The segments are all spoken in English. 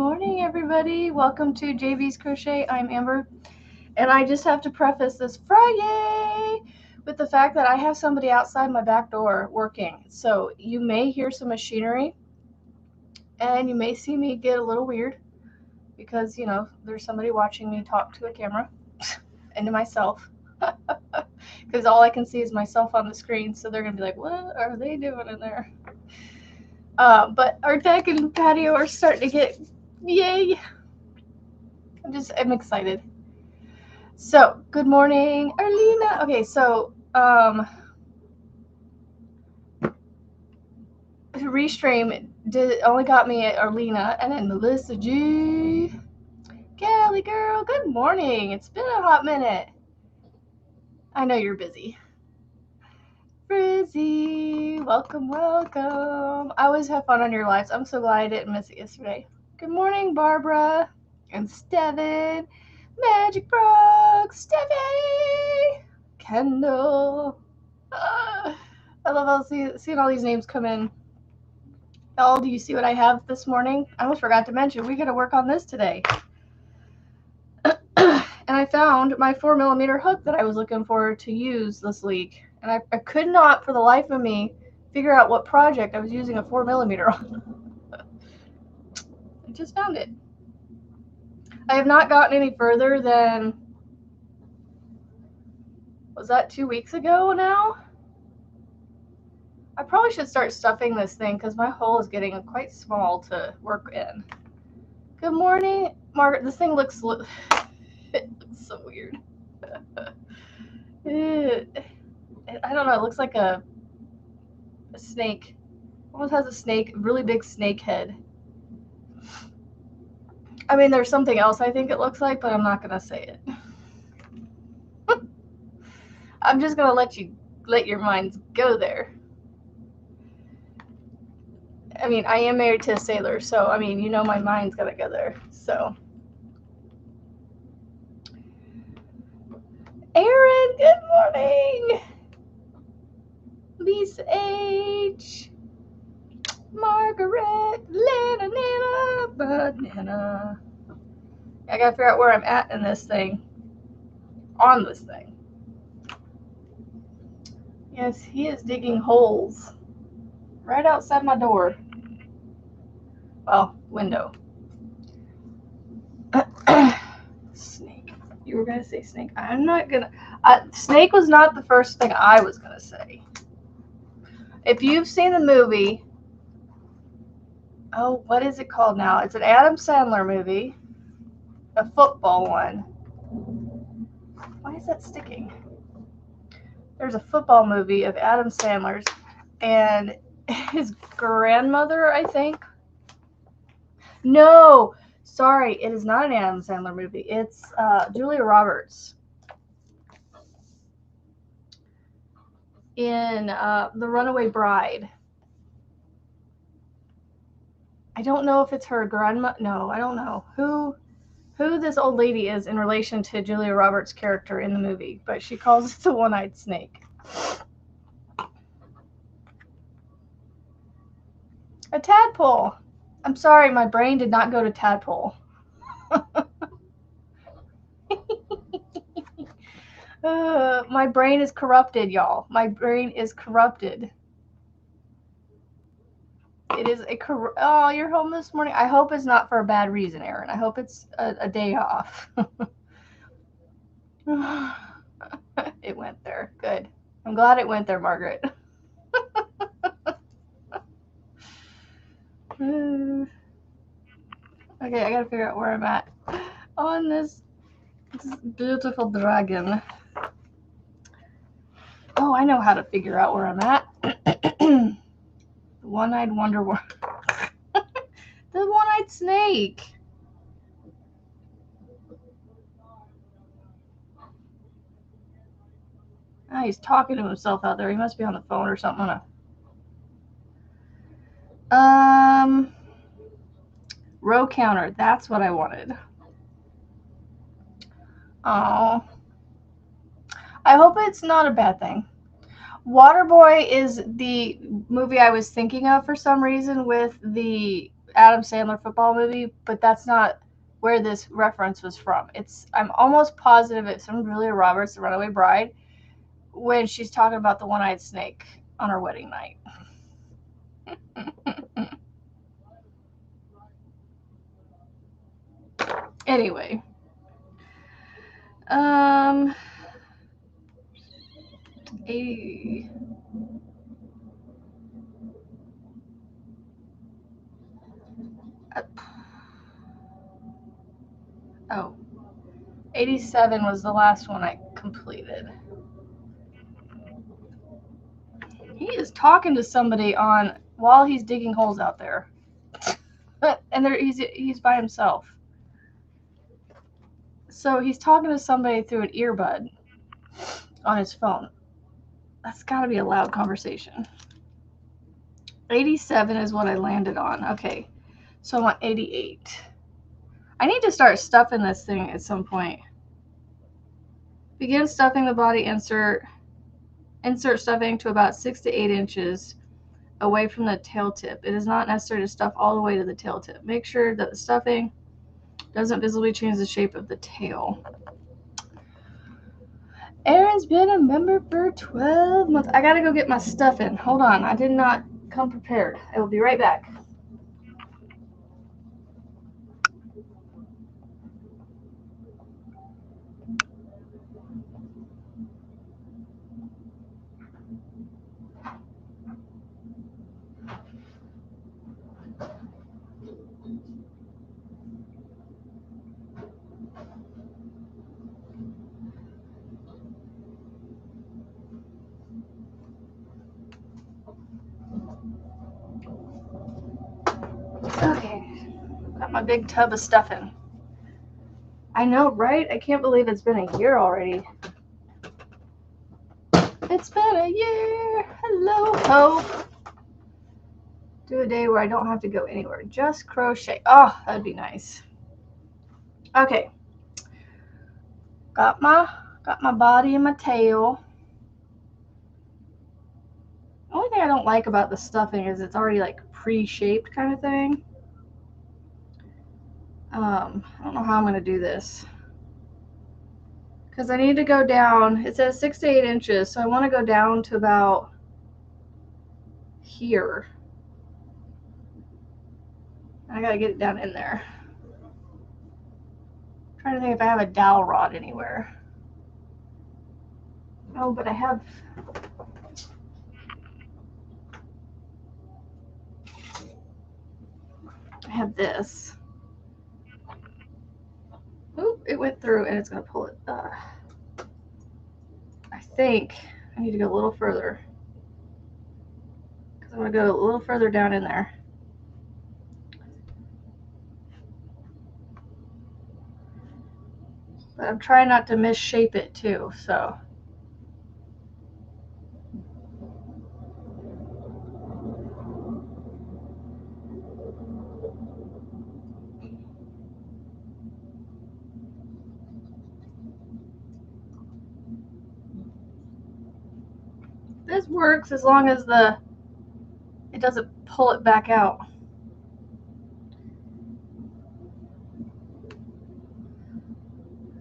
morning, everybody. Welcome to JV's Crochet. I'm Amber, and I just have to preface this FRI-Yay with the fact that I have somebody outside my back door working. So you may hear some machinery, and you may see me get a little weird because, you know, there's somebody watching me talk to a camera and to myself. Because all I can see is myself on the screen, so they're going to be like, what are they doing in there? But our deck and patio are starting to get, yay! I'm excited. So, good morning, Arlena. Okay, so, Restream only got me at Arlena, and then Melissa G. Kelly girl, good morning. It's been a hot minute. I know you're busy. Frizzy, welcome, welcome. I always have fun on your lives. I'm so glad I didn't miss it yesterday. Good morning, Barbara and Steven, Magic Brooks, Stephanie, Kendall. I love seeing all these names come in. Oh, do you see what I have this morning? I almost forgot to mention, we got to work on this today. And I found my 4mm hook that I was looking for to use this week. And I could not, for the life of me, figure out what project I was using a 4mm on. I just found it. I have not gotten any further than, was that 2 weeks ago now? I probably should start stuffing this thing because my hole is getting quite small to work in. Good morning, Margaret. This thing looks, it looks so weird. I don't know, it looks like a snake. Almost has a snake, really big snake head. I mean, there's something else I think it looks like, but I'm not going to say it. I'm just going to let your minds go there. I mean, I am married to a sailor, so, I mean, you know my mind's going to go there, so. Erin, good morning. Lisa H. Margaret, Lena, Nana, Banana. I gotta figure out where I'm at in this thing. On this thing. Yes, he is digging holes right outside my door. Well, window. Snake. You were gonna say snake. I'm not gonna. Snake was not the first thing I was gonna say. If you've seen the movie, oh, what is it called now? It's an Adam Sandler movie, a football one. Why is that sticking? There's a football movie of Adam Sandler's and his grandmother, I think. No, sorry, it is not an Adam Sandler movie. It's Julia Roberts in The Runaway Bride. I don't know if it's her grandma. No, I don't know who this old lady is in relation to Julia Roberts' character in the movie, but she calls it the one-eyed snake. A tadpole. I'm sorry, my brain did not go to tadpole. My brain is corrupted, y'all. My brain is corrupted. It is oh, you're home this morning? I hope it's not for a bad reason, Erin. I hope it's a day off. It went there. Good. I'm glad it went there, Margaret. Okay, I gotta figure out where I'm at on this beautiful dragon. Oh, I know how to figure out where I'm at. The one-eyed wonder woman. The one-eyed snake. Oh, he's talking to himself out there. He must be on the phone or something. Row counter. That's what I wanted. Oh. I hope it's not a bad thing. Waterboy is the movie I was thinking of for some reason with the Adam Sandler football movie, but that's not where this reference was from. I'm almost positive it's from Julia Roberts, The Runaway Bride, when she's talking about the one-eyed snake on her wedding night. Anyway, 80. Oh, 87 was the last one I completed. He is talking to somebody on while he's digging holes out there, and he's by himself. So he's talking to somebody through an earbud on his phone. That's got to be a loud conversation. 87 is what I landed on. Okay, so I'm on 88. I need to start stuffing this thing at some point. Begin stuffing the body insert. Insert stuffing to about 6 to 8 inches away from the tail tip. It is not necessary to stuff all the way to the tail tip. Make sure that the stuffing doesn't visibly change the shape of the tail. Erin's been a member for 12 months. I gotta go get my stuffing. Hold on, I did not come prepared. I will be right back. Okay, got my big tub of stuffing. I know, right? I can't believe it's been a year already. It's been a year. Hello, Hope. Do a day where I don't have to go anywhere. Just crochet. Oh, that'd be nice. Okay. Got my body and my tail. The only thing I don't like about the stuffing is it's already like pre-shaped kind of thing. I don't know how I'm going to do this. Because I need to go down. It says 6 to 8 inches, so I want to go down to about here. I got to get it down in there. I'm trying to think if I have a dowel rod anywhere. Oh, but I have this. Oop, it went through and it's going to pull it. I think I need to go a little further. Because I'm going to go a little further down in there. But I'm trying not to misshape it too, so. This works as long as it doesn't pull it back out.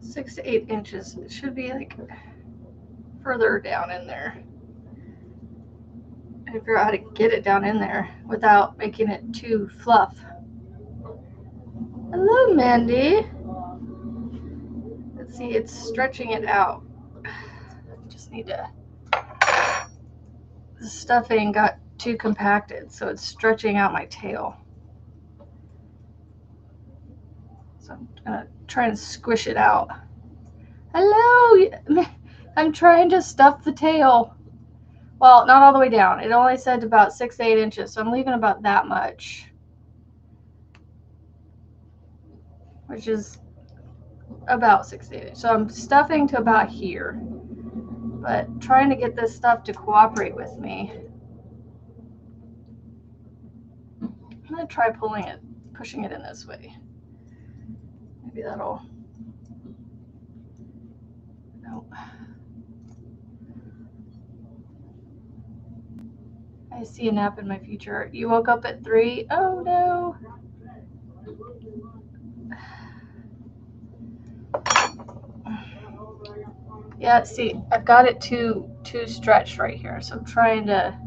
Six to 8 inches. It should be like further down in there. I figure out how to get it down in there without making it too fluff. Hello, Mandy. Let's see, it's stretching it out. Just need to. The stuffing got too compacted, so it's stretching out my tail. So I'm gonna try and squish it out. Hello! I'm trying to stuff the tail. Well, not all the way down. It only said about 6 to 8 inches, so I'm leaving about that much. Which is about 6 to 8 inches. So I'm stuffing to about here. But trying to get this stuff to cooperate with me. I'm going to try pushing it in this way. Maybe that'll. Nope. I I see a nap in my future. You woke up at 3? Oh no. Yeah, see, I've got it too stretched right here, so I'm trying to.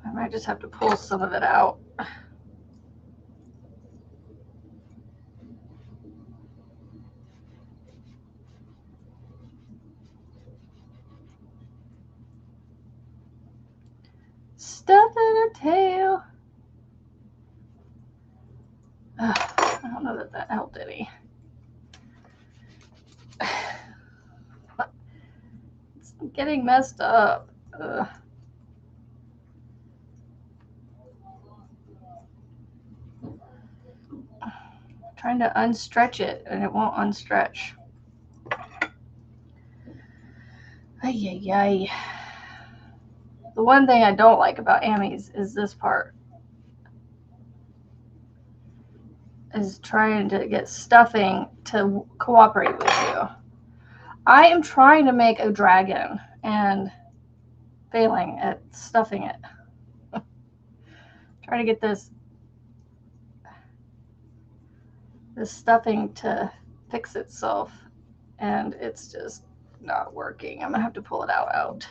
I might just have to pull some of it out. Stuff in her tail. I don't know that helped any. It's getting messed up. Trying to unstretch it and it won't unstretch. Ay, ay, ay. The one thing I don't like about Amy's is this part. Is trying to get stuffing to cooperate with you. I am trying to make a dragon and failing at stuffing it. Trying to get this stuffing to fix itself, and it's just not working. I'm gonna have to pull it out.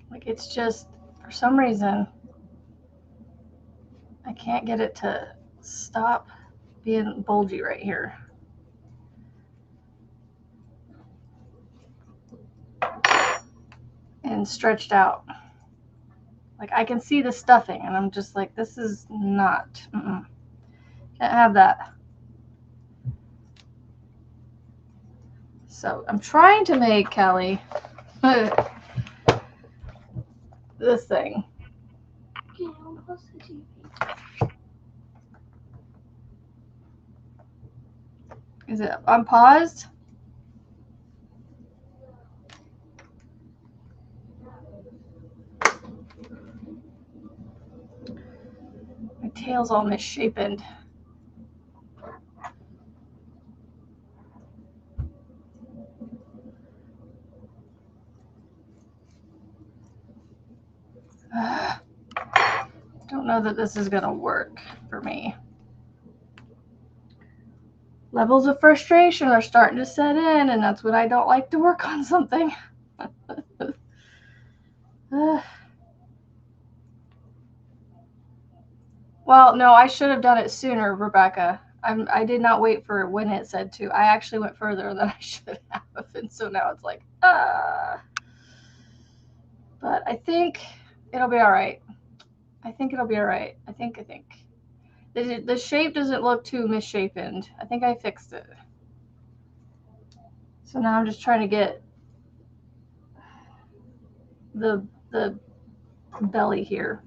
Like, it's just, for some reason, I can't get it to stop being bulgy right here. And stretched out. Like, I can see the stuffing, and I'm just like, this is not, can't have that. So I'm trying to make, Callie, this thing. Is it unpaused? My tail's all misshapen. Don't know that this is gonna work for me. Levels of frustration are starting to set in, and that's when I don't like to work on something. Well, no, I should have done it sooner, Rebecca. I did not wait for when it said to. I actually went further than I should have, and so now it's like, But I think it'll be all right. I think it'll be all right. I think. The shape doesn't look too misshapen. I think I fixed it. So now I'm just trying to get the belly here.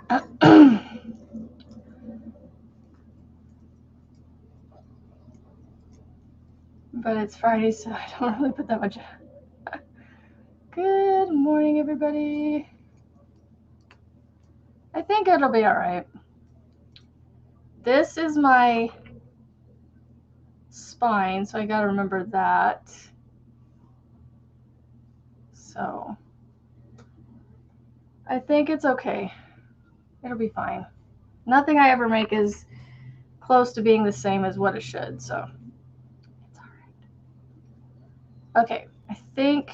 But it's Friday, so I don't really put that much. Good morning, everybody. I think it'll be all right. This is my spine, so I gotta remember that. So I think it's okay. It'll be fine. Nothing I ever make is close to being the same as what it should, so it's all right. Okay, I think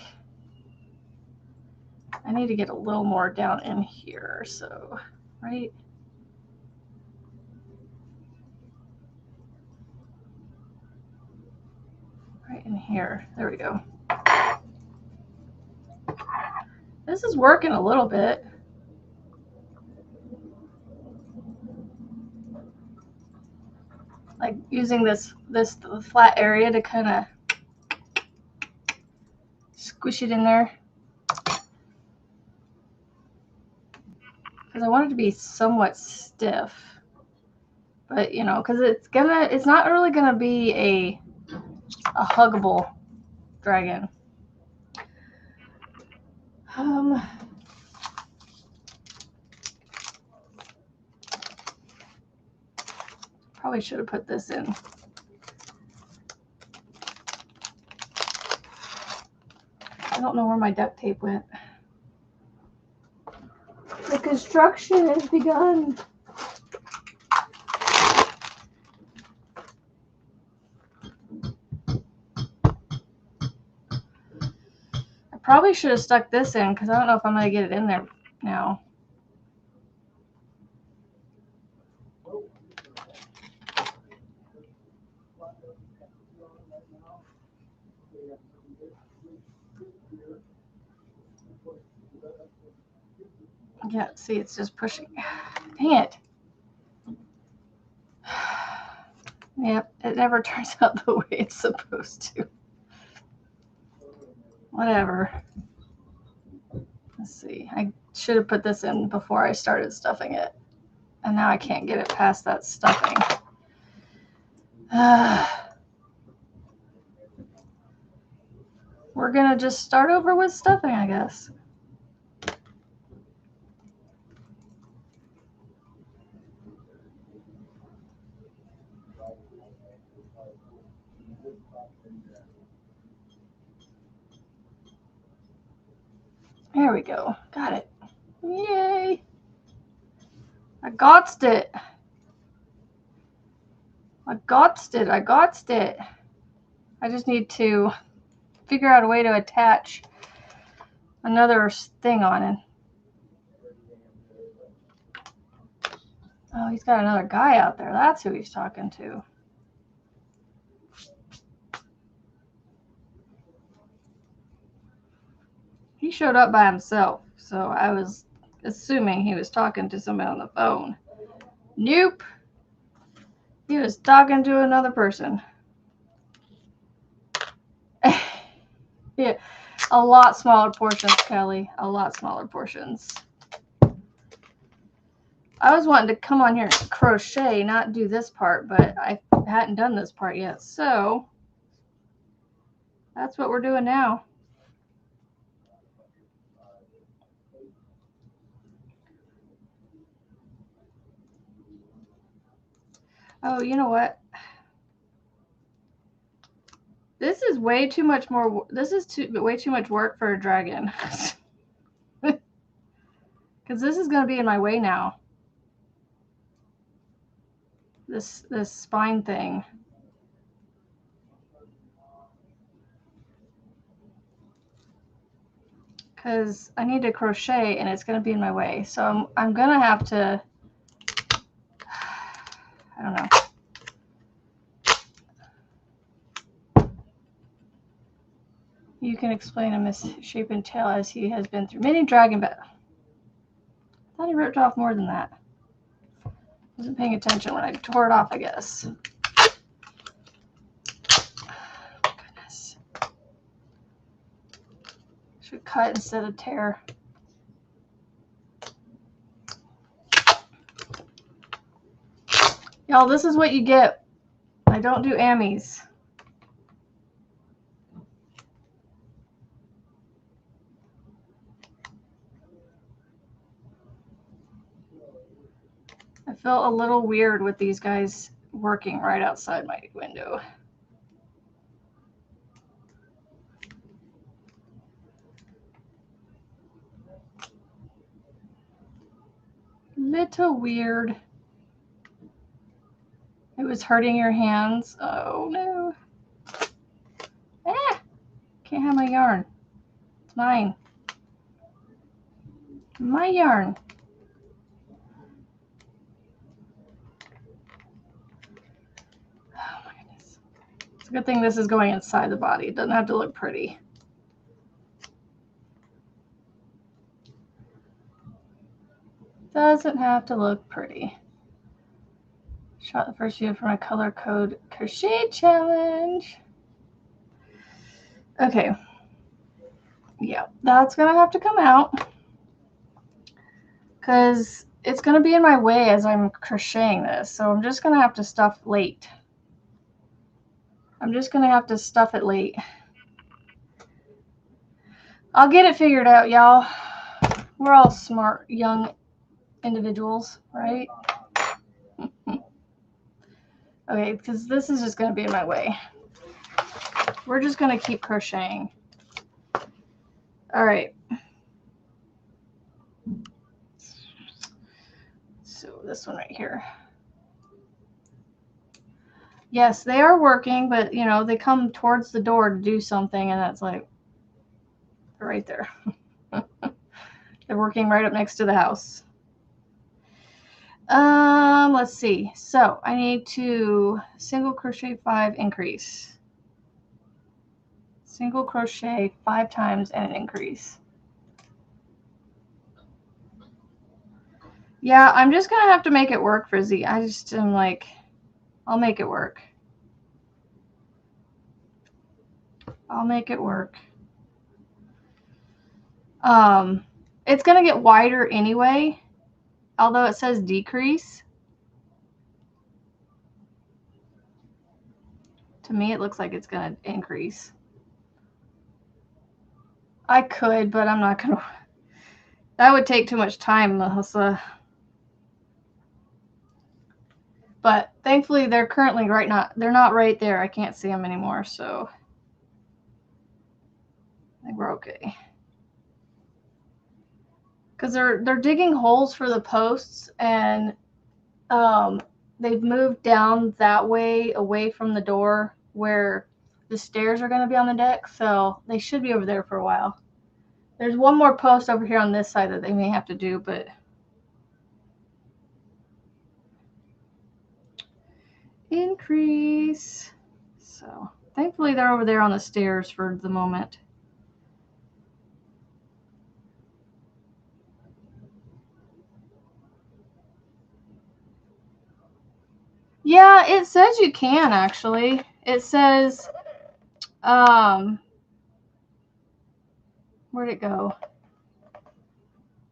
I need to get a little more down in here, so right in here. There we go. This is working a little bit. Like using this flat area to kind of squish it in there. Because I want it to be somewhat stiff. But, you know, because it's not really going to be a huggable dragon. Probably should have put this in. I don't know where my duct tape went. The construction has begun. I probably should have stuck this in because I don't know if I'm going to get it in there now. Yeah, see, it's just pushing. Dang it. Yep, it never turns out the way it's supposed to. Whatever. Let's see. I should have put this in before I started stuffing it. And now I can't get it past that stuffing. We're going to just start over with stuffing, I guess. There we go. Got it. Yay. I gotched it. I gotched it. I gotched it. I just need to figure out a way to attach another thing on it. Oh, he's got another guy out there. That's who he's talking to. He showed up by himself, so I was assuming he was talking to somebody on the phone. Nope. He was talking to another person. Yeah, a lot smaller portions, Kelly. A lot smaller portions. I was wanting to come on here and crochet, not do this part, but I hadn't done this part yet. So that's what we're doing now. Oh, you know what? This is way too much more. This is way too much work for a dragon. Because this is going to be in my way now. This spine thing. Because I need to crochet and it's going to be in my way. So I'm going to have to, I don't know. You can explain a misshapen tail as he has been through many dragon battles. I thought he ripped off more than that. Wasn't paying attention when I tore it off, I guess. Goodness. Should cut instead of tear. Y'all, this is what you get. I don't do ammies. I felt a little weird with these guys working right outside my window. Little weird. It was hurting your hands. Oh no. Ah! Can't have my yarn. It's mine. My yarn. Oh my goodness. It's a good thing this is going inside the body. It doesn't have to look pretty. Doesn't have to look pretty. Shot the first video for my color code crochet challenge. Okay. Yeah, that's gonna have to come out because it's gonna be in my way as I'm crocheting this. So I'm just gonna have to stuff late. I'm just gonna have to stuff it late. I'll get it figured out, y'all. We're all smart, young individuals, right? Okay, because this is just going to be in my way. We're just going to keep crocheting. All right. So this one right here. Yes, they are working, but you know, they come towards the door to do something, and that's like right there. They're working right up next to the house. Let's see. So I need to single crochet 5 increase. Single crochet 5 times and an increase. Yeah, I'm just gonna have to make it work, Frizzy. I just am like, I'll make it work. I'll make it work. It's gonna get wider anyway, although it says decrease. To me, it looks like it's gonna increase. I could, but I'm not gonna. That would take too much time, Melissa. But thankfully, they're currently they're not right there. I can't see them anymore, so I think we're okay. Because they're digging holes for the posts, and they've moved down that way away from the door where the stairs are going to be on the deck, so they should be over there for a while. There's one more post over here on this side that they may have to do, but increase. So thankfully they're over there on the stairs for the moment. Yeah, it says you can actually. It says, where'd it go?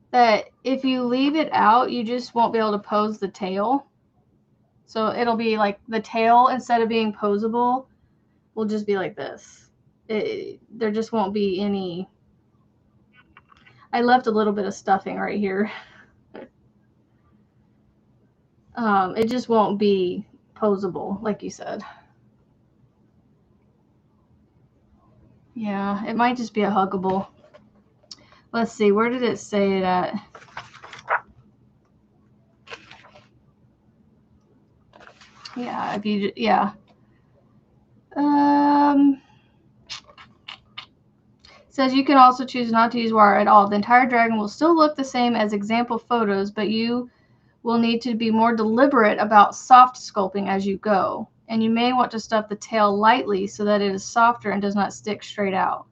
That if you leave it out, you just won't be able to pose the tail. So it'll be like the tail, instead of being posable, will just be like this. There just won't be any. I left a little bit of stuffing right here. It just won't be posable, like you said. Yeah, it might just be a huggable. Let's see, where did it say it at? Yeah, if you, yeah. Says you can also choose not to use wire at all. The entire dragon will still look the same as example photos, but you will need to be more deliberate about soft sculpting as you go. And you may want to stuff the tail lightly so that it is softer and does not stick straight out.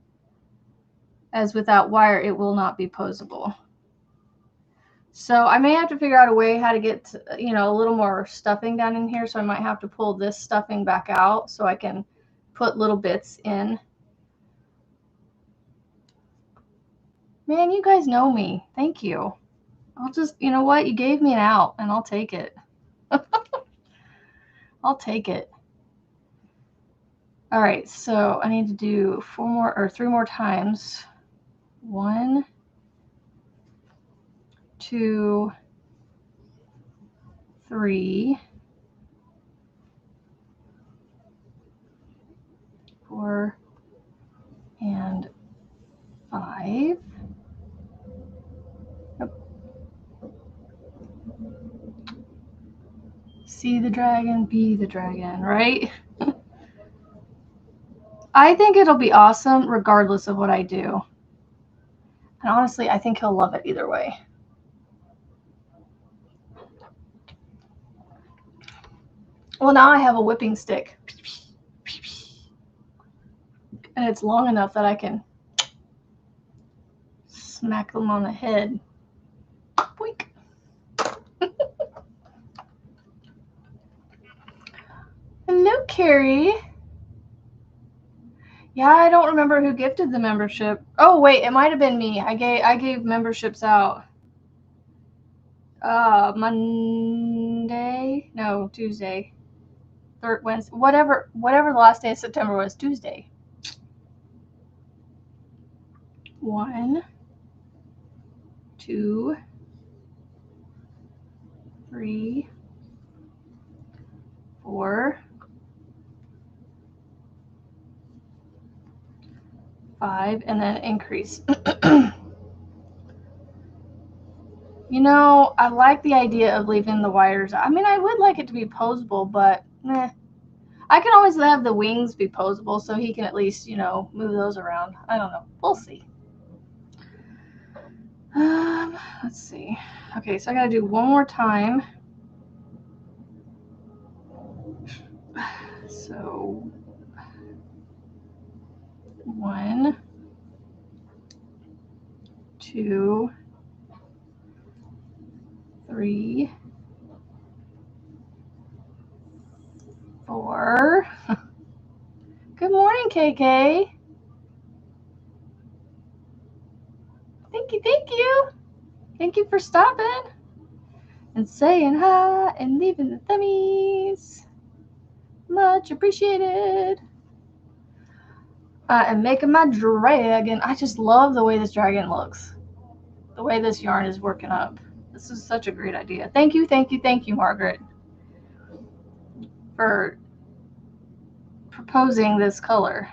As without wire, it will not be posable. So I may have to figure out a way how to get, you know, a little more stuffing down in here. So I might have to pull this stuffing back out so I can put little bits in. Man, you guys know me. Thank you. I'll just, you know what? You gave me an out, and I'll take it. I'll take it. All right, so I need to do 3 more times. 1, 2, 3, 4, and 5. See the dragon, be the dragon, right? I think it'll be awesome regardless of what I do. And honestly, I think he'll love it either way. Well, now I have a whipping stick. And it's long enough that I can smack them on the head. Boink. Hello, Carrie. Yeah, I don't remember who gifted the membership. Oh wait, it might have been me. I gave memberships out. Monday? No, Tuesday. Third Wednesday. Whatever the last day of September was, Tuesday. 1, 2, 3, 4, 5, and then increase. You know, I like the idea of leaving the wires. I mean, I would like it to be posable, but I can always have the wings be posable so he can at least, you know, move those around. I don't know. We'll see. Let's see. Okay, so I gotta do one more time. So 1, 2, 3, 4. Good morning, KK. Thank you, thank you. Thank you for stopping and saying hi and leaving the thummies. Much appreciated. And making my dragon. I just love the way this dragon looks. The way this yarn is working up. This is such a great idea. Thank you, thank you, thank you, Margaret, for proposing this color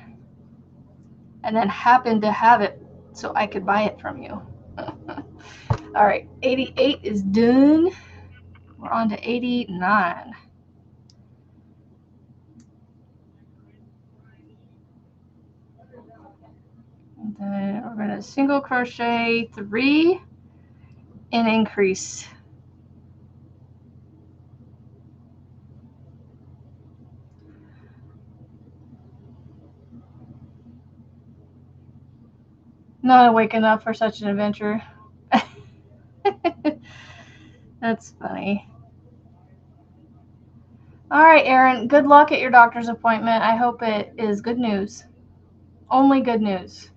and then happened to have it so I could buy it from you. All right, 88 is done. We're on to 89. And then we're going to single crochet 3 and increase. Not awake enough for such an adventure. That's funny. All right, Erin, good luck at your doctor's appointment. I hope it is good news. Only good news.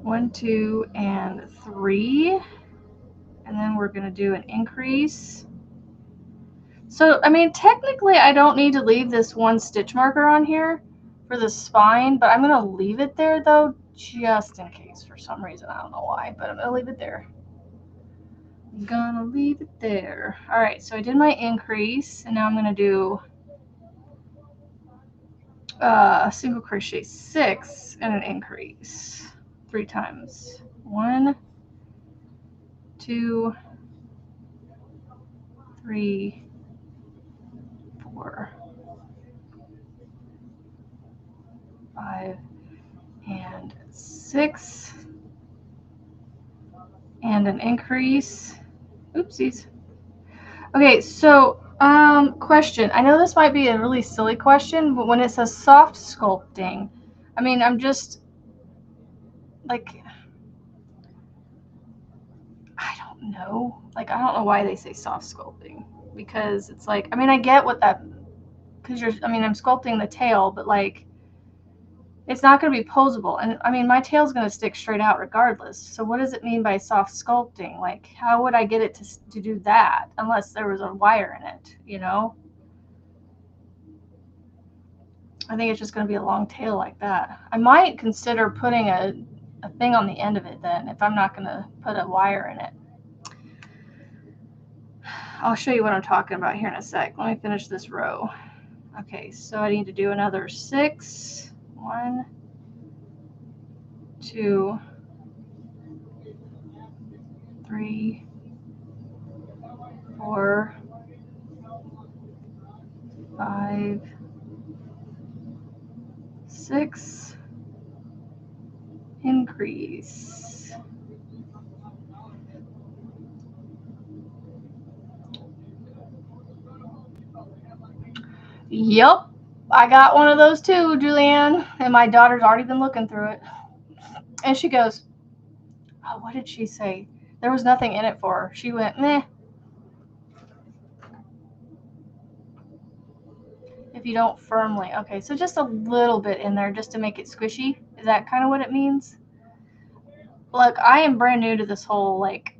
1, 2, and 3. And then we're going to do an increase. So, I mean, technically I don't need to leave this one stitch marker on here for the spine, but I'm going to leave it there though, just in case for some reason. I don't know why, but I'm going to leave it there. I'm gonna leave it there. All right, so I did my increase, and now I'm gonna do single crochet 6 and an increase 3 times. 1, 2, 3, 4, 5, and 6, and an increase. Oopsies. Okay, so question. I know this might be a really silly question, but when it says soft sculpting, I mean, I'm just like, I don't know. Like, I don't know why they say soft sculpting, because it's like, I mean, I get what that, because I mean, I'm sculpting the tail, but like, it's not going to be posable. And I mean, my tail's going to stick straight out regardless. So what does it mean by soft sculpting? Like, how would I get it to do that unless there was a wire in it, you know? I think it's just going to be a long tail like that. I might consider putting a thing on the end of it then, if I'm not going to put a wire in it. I'll show you what I'm talking about here in a sec. Let me finish this row. Okay, so I need to do another 6. 1, 2, 3, 4, 5, 6, increase. Yep, I got one of those too, Julianne, and my daughter's already been looking through it. And she goes, oh, what did she say? There was nothing in it for her. She went, meh. If you don't firmly. Okay, so just a little bit in there just to make it squishy. Is that kind of what it means? Look, I am brand new to this whole, like,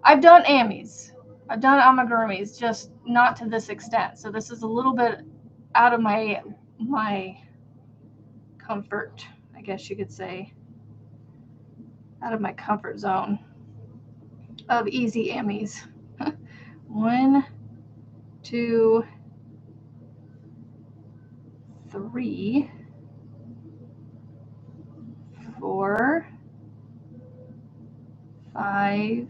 I've done amis. I've done amigurumis, just not to this extent. So this is a little bit out of my comfort, I guess you could say. Out of my comfort zone of easy amis. 1, 2, 3, 4, 5,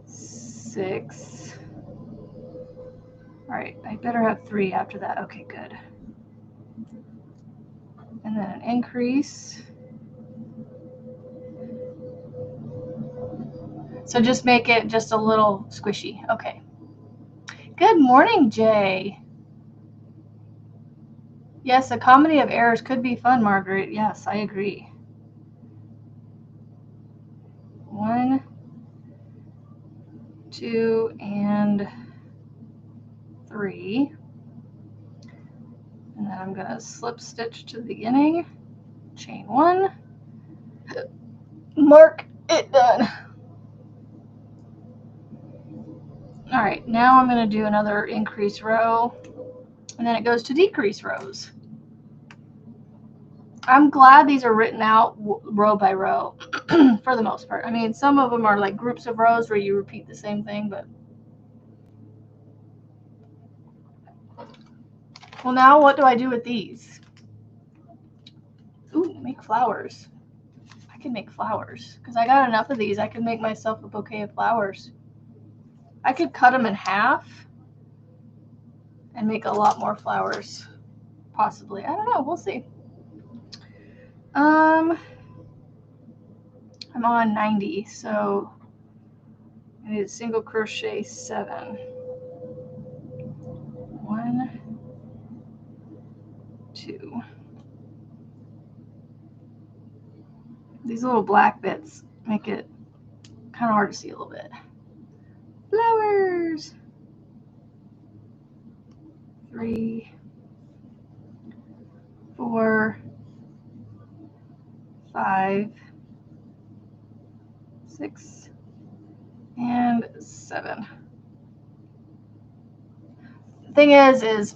6. All right, I better have 3 after that. Okay, good. And then an increase. So just make it just a little squishy. Okay. Good morning, Jay. Yes, a comedy of errors could be fun, Margaret. Yes, I agree. 1, 2, and 3. And then I'm going to slip stitch to the beginning, chain 1, mark it done. All right, now I'm going to do another increase row, and then it goes to decrease rows. I'm glad these are written out row by row for the most part. I mean, some of them are like groups of rows where you repeat the same thing, but. Well, now what do I do with these? Ooh, make flowers. I can make flowers because I got enough of these. I could make myself a bouquet of flowers. I could cut them in half and make a lot more flowers, possibly. I don't know. We'll see. I'm on 90, so I need a single crochet 7. 1, 2. These little black bits make it kind of hard to see a little bit. Flowers. 3, 4, 5, 6, and 7. The thing is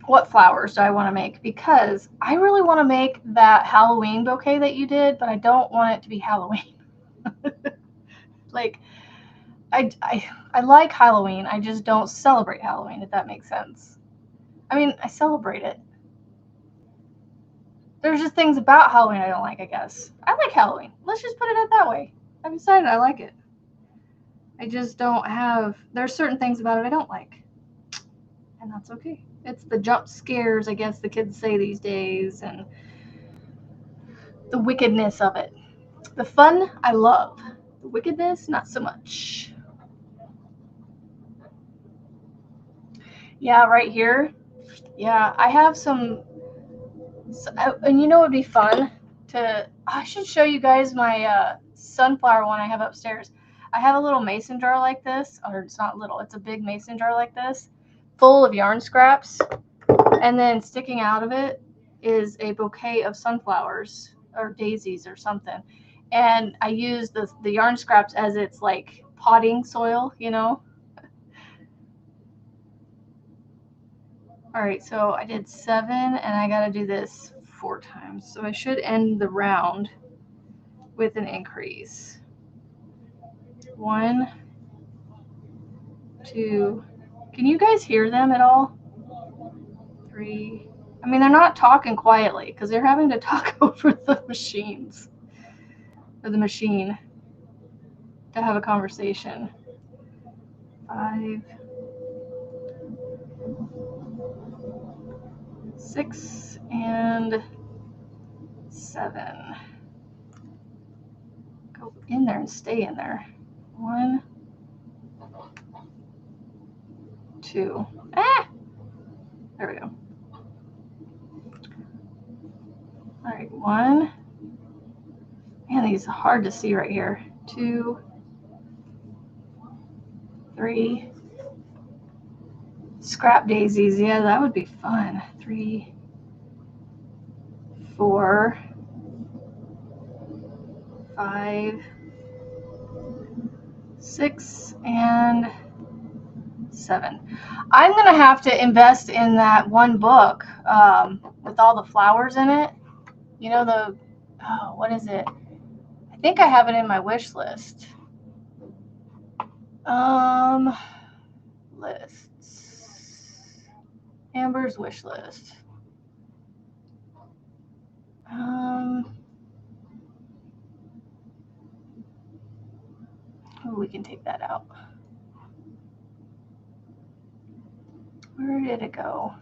what flowers do I want to make? Because I really want to make that Halloween bouquet that you did, but I don't want it to be Halloween. Like, I like Halloween. I just don't celebrate Halloween, if that makes sense. I mean, I celebrate it. There's just things about Halloween I don't like, I guess. I like Halloween. Let's just put it that way. I've decided I like it. I just don't have, there's certain things about it I don't like. And that's okay. It's the jump scares, I guess the kids say these days, and the wickedness of it. The fun, I love. The wickedness, not so much. Yeah, right here. Yeah, I have some, and you know what would be fun? I should show you guys my sunflower one I have upstairs. I have a little mason jar like this, or it's not little, it's a big mason jar like this, full of yarn scraps, and then sticking out of it is a bouquet of sunflowers or daisies or something. And I use the yarn scraps as its like potting soil, you know. All right, so I did 7 and I got to do this 4 times. So I should end the round with an increase. 1, 2. Can you guys hear them at all? 3. I mean, they're not talking quietly because they're having to talk over the machines or the machine to have a conversation. 5, 6, and 7. Go in there and stay in there. 1, 2. Ah! There we go. All right, 1. Man, these are hard to see right here. 2, 3. Scrap daisies, yeah, that would be fun. 3, 4, 5, 6, and 7. I'm going to have to invest in that one book with all the flowers in it. You know, what is it? I think I have it in my wish list. Lists. Amber's wish list. Oh, we can take that out. Where did it go?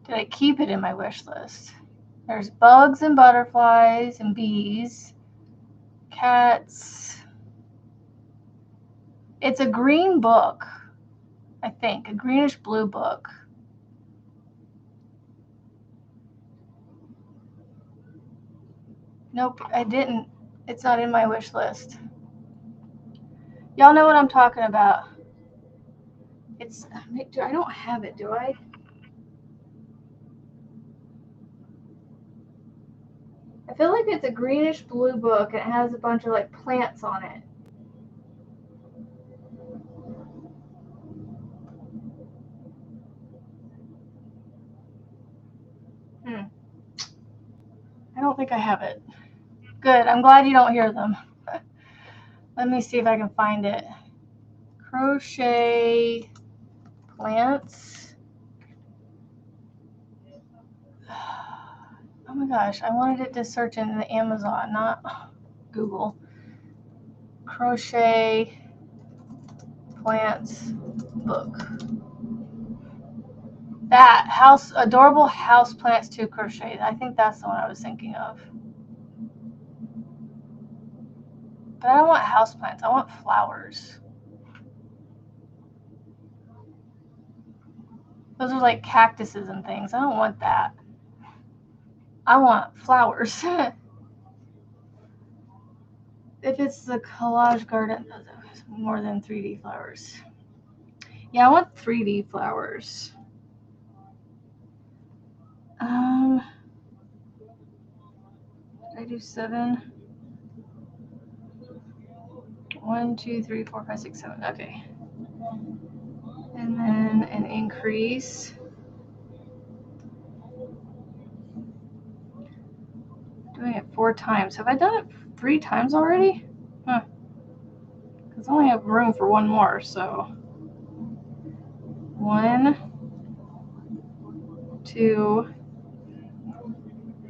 Did I keep it in my wish list? There's bugs and butterflies and bees, cats. It's a green book, I think, a greenish blue book. Nope, I didn't. It's not in my wish list. Y'all know what I'm talking about. It's, I don't have it, do I? I feel like it's a greenish blue book and it has a bunch of like plants on it. I don't think I have it. Good, I'm glad you don't hear them. Let me see if I can find it. Crochet plants. Oh my gosh, I wanted it to search in the Amazon, not Google. Crochet plants book. That house, adorable house plants to crochet. I think that's the one I was thinking of. But I don't want house plants. I want flowers. Those are like cactuses and things. I don't want that. I want flowers. If it's the collage garden, more than 3D flowers. Yeah, I want 3D flowers. Did I do 7? 1, 2, 3, 4, 5, 6, 7. Okay. And then an increase. Doing it 4 times. Have I done it 3 times already? Huh. Because I only have room for 1 more, so 1, 2,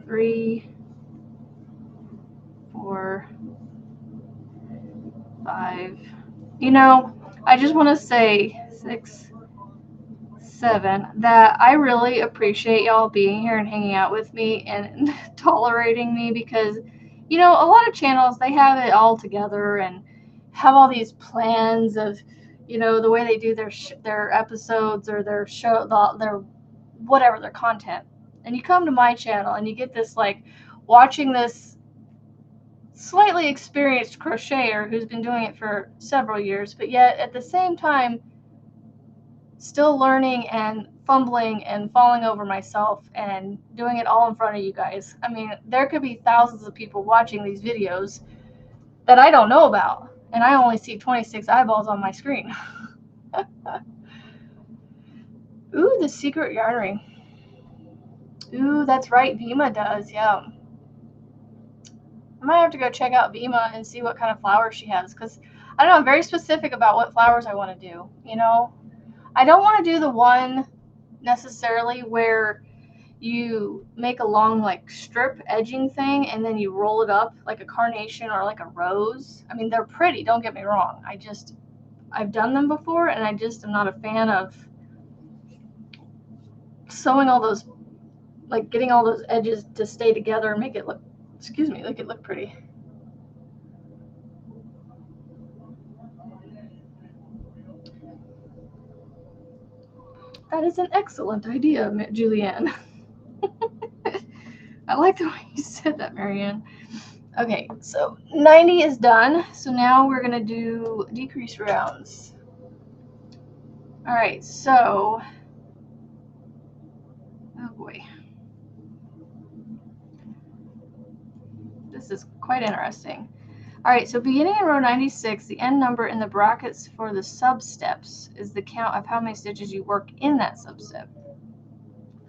3, 4, 5. You know, I just want to say 6, 7 that I really appreciate y'all being here and hanging out with me and tolerating me, because you know, a lot of channels, they have it all together and have all these plans of, you know, the way they do their episodes or their show, their whatever, their content. And you come to my channel and you get this, like, watching this slightly experienced crocheter who's been doing it for several years, but yet at the same time still learning and fumbling and falling over myself and doing it all in front of you guys. I mean, there could be thousands of people watching these videos that I don't know about, and I only see 26 eyeballs on my screen. Ooh, the secret yarn ring. Ooh, that's right, Vima does, yeah. I might have to go check out Vima and see what kind of flowers she has, because I don't know, I'm very specific about what flowers I want to do, you know? I don't want to do the one necessarily where you make a long, like, strip edging thing and then you roll it up like a carnation or like a rose. I mean, they're pretty, don't get me wrong. I've done them before, and I just am not a fan of sewing all those, like, getting all those edges to stay together and make it look, make it look pretty. That is an excellent idea, Julianne. I like the way you said that, Marianne. Okay, so 90 is done. So now we're going to do decrease rounds. All right, so, oh boy. This is quite interesting. All right, so beginning in row 96, the end number in the brackets for the sub-steps is the count of how many stitches you work in that sub-step.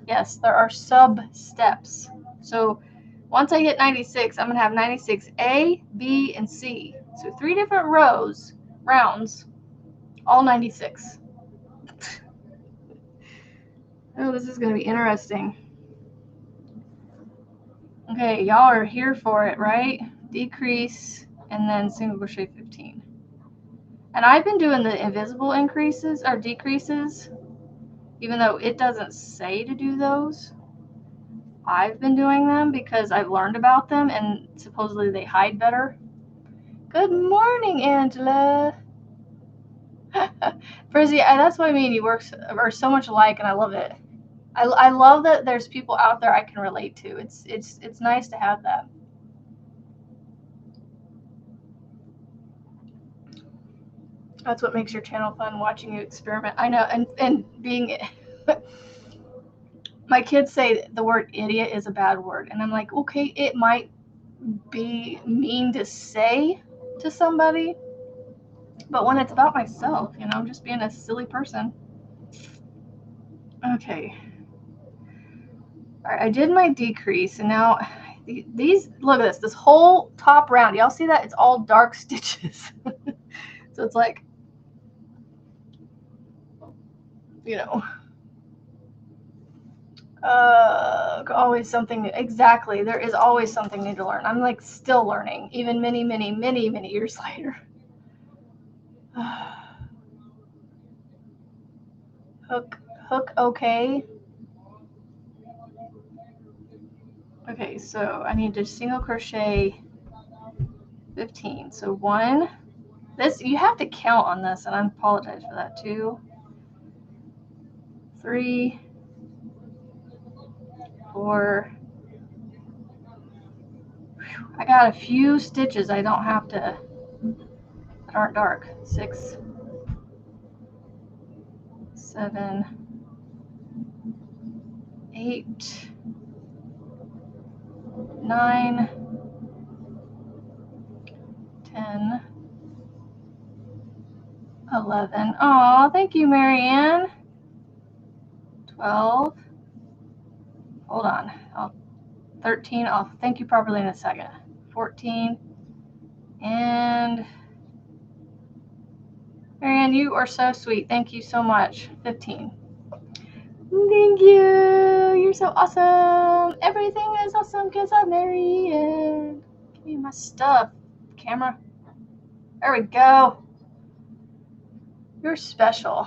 Yes, there are sub-steps. So once I hit 96, I'm going to have 96A, B, and C. So 3 different rows rounds, all 96. Oh, this is going to be interesting. Okay, y'all are here for it, right? Decrease and then single crochet 15. And I've been doing the invisible increases or decreases, even though it doesn't say to do those. I've been doing them because I've learned about them and supposedly they hide better. Good morning, Angela. Frizzy, that's what I mean. You are so much alike, and I love it. I love that there's people out there I can relate to. It's nice to have that. That's what makes your channel fun, watching you experiment. I know, and being. My kids say the word idiot is a bad word, and I'm like, okay, it might be mean to say to somebody, but when it's about myself, you know, I'm just being a silly person. Okay. All right, I did my decrease, and now these, look at this whole top round. Y'all see that? It's all dark stitches. So it's like, you know, always something new. Exactly. There is always something new to learn. I'm like still learning, even many years later. Hook, okay. Okay, so I need to single crochet 15. So 1, this, you have to count on this, and I apologize for that. 2, 3, 4. I got a few stitches I don't have to, that aren't dark. 6, 7, 8, 9, 10, 11. Oh, thank you, Marianne. 12. Hold on. 13. I'll thank you properly in a second. 14. And Marianne, you are so sweet. Thank you so much. 15. Thank you. You're so awesome. Everything is awesome because I'm Marianne. Give me my stuff, camera. There we go. You're special.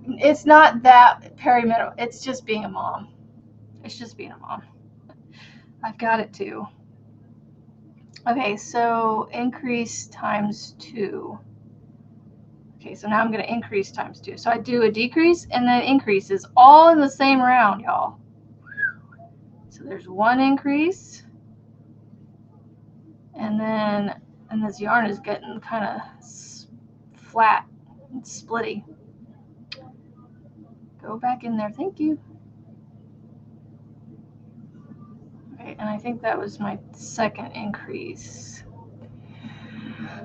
It's not that perimental. It's just being a mom. It's just being a mom. I've got it too. Okay, so increase times 2. Okay, so now I'm going to increase times 2. So I do a decrease and then increases all in the same round, y'all. So there's 1 increase. And then, and this yarn is getting kind of flat and splitty. Go back in there. Thank you. Okay, and I think that was my 2nd increase.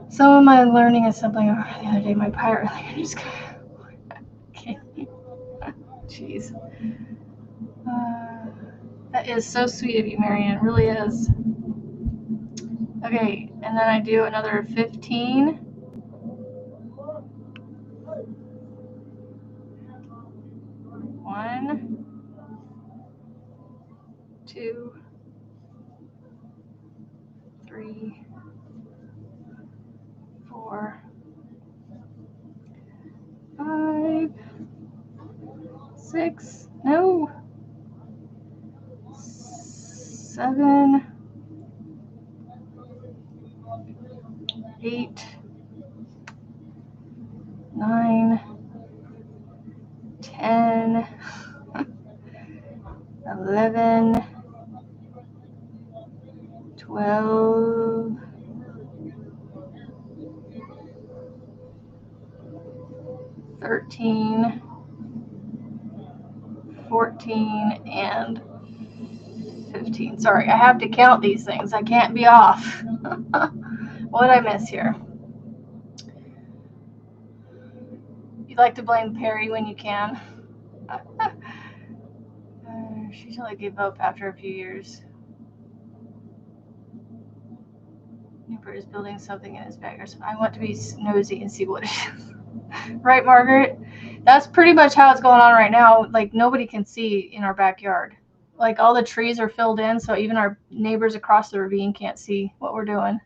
Some of my learning is something the other day. My pirate just okay. Jeez. That is so sweet of you, Marianne. It really is. Okay, and then I do another 15. 1, 2, 3, 4, 5, 6, no, 7, 8, 9, 10, 11, 12, 13, 14, and 15. Sorry, I have to count these things. I can't be off. What did I miss here? You like to blame Perry when you can. She totally gave up after a few years. Neighbor is building something in his backyard. So I want to be nosy and see what it is. Right, Margaret? That's pretty much how it's going on right now. Like, nobody can see in our backyard. Like, all the trees are filled in, so even our neighbors across the ravine can't see what we're doing.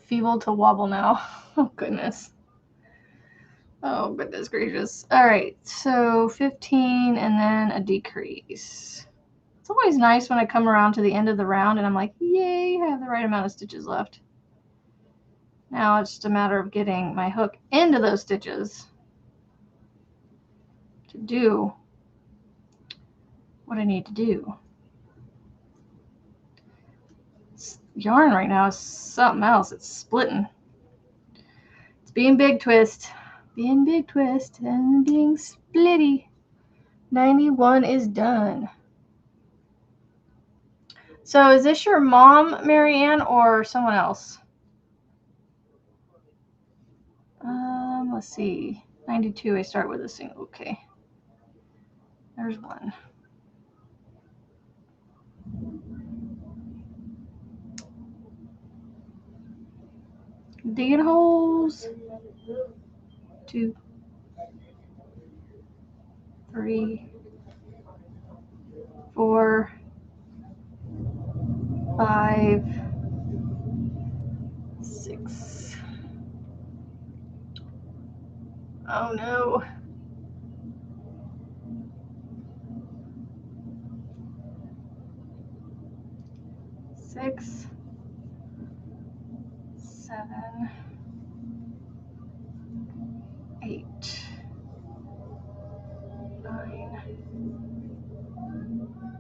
Feeble to wobble now. Oh, goodness. Oh, goodness gracious. All right, so 15 and then a decrease. It's always nice when I come around to the end of the round and I'm like, yay, I have the right amount of stitches left. Now it's just a matter of getting my hook into those stitches to do what I need to do. This yarn right now is something else. It's splitting. It's being big twist. Being big twist and being splitty. 91 is done. So is this your mom, Marianne, or someone else? Let's see. 92, I start with a single. Okay. There's one. Digging holes. 2, 3, 4, 5, 6. Oh no. 6, 7, 8, 9,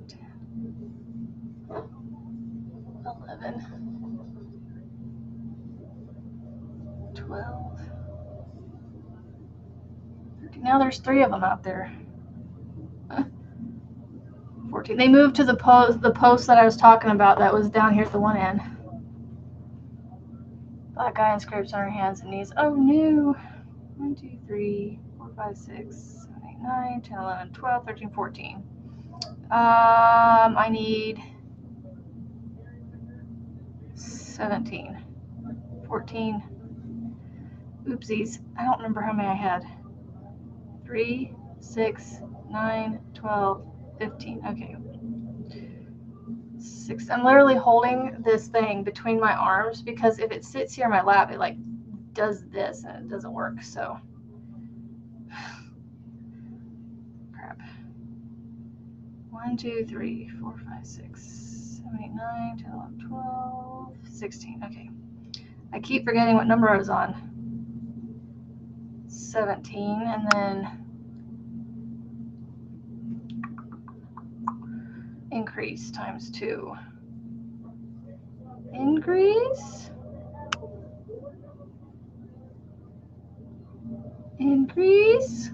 10, 11, 12, 13. Now there's 3 of them out there. 14. They moved to the post that I was talking about that was down here at the one end. Black eye and scrapes on her hands and knees. Oh no. 1, 2, 3, 4, 5, 6, 7, 8, 9, 10, 11, 12, 13, 14. I need 17, 14. Oopsies. I don't remember how many I had. 3, 6, 9, 12, 15. Okay. 6. I'm literally holding this thing between my arms because if it sits here in my lap, it like does this and it doesn't work. So crap. 1, 2, 3, 4, 5, 6, 7, 8, 9, 10, 11, 12, 16. Okay. I keep forgetting what number I was on. 17, and then increase times 2. Increase. Increase.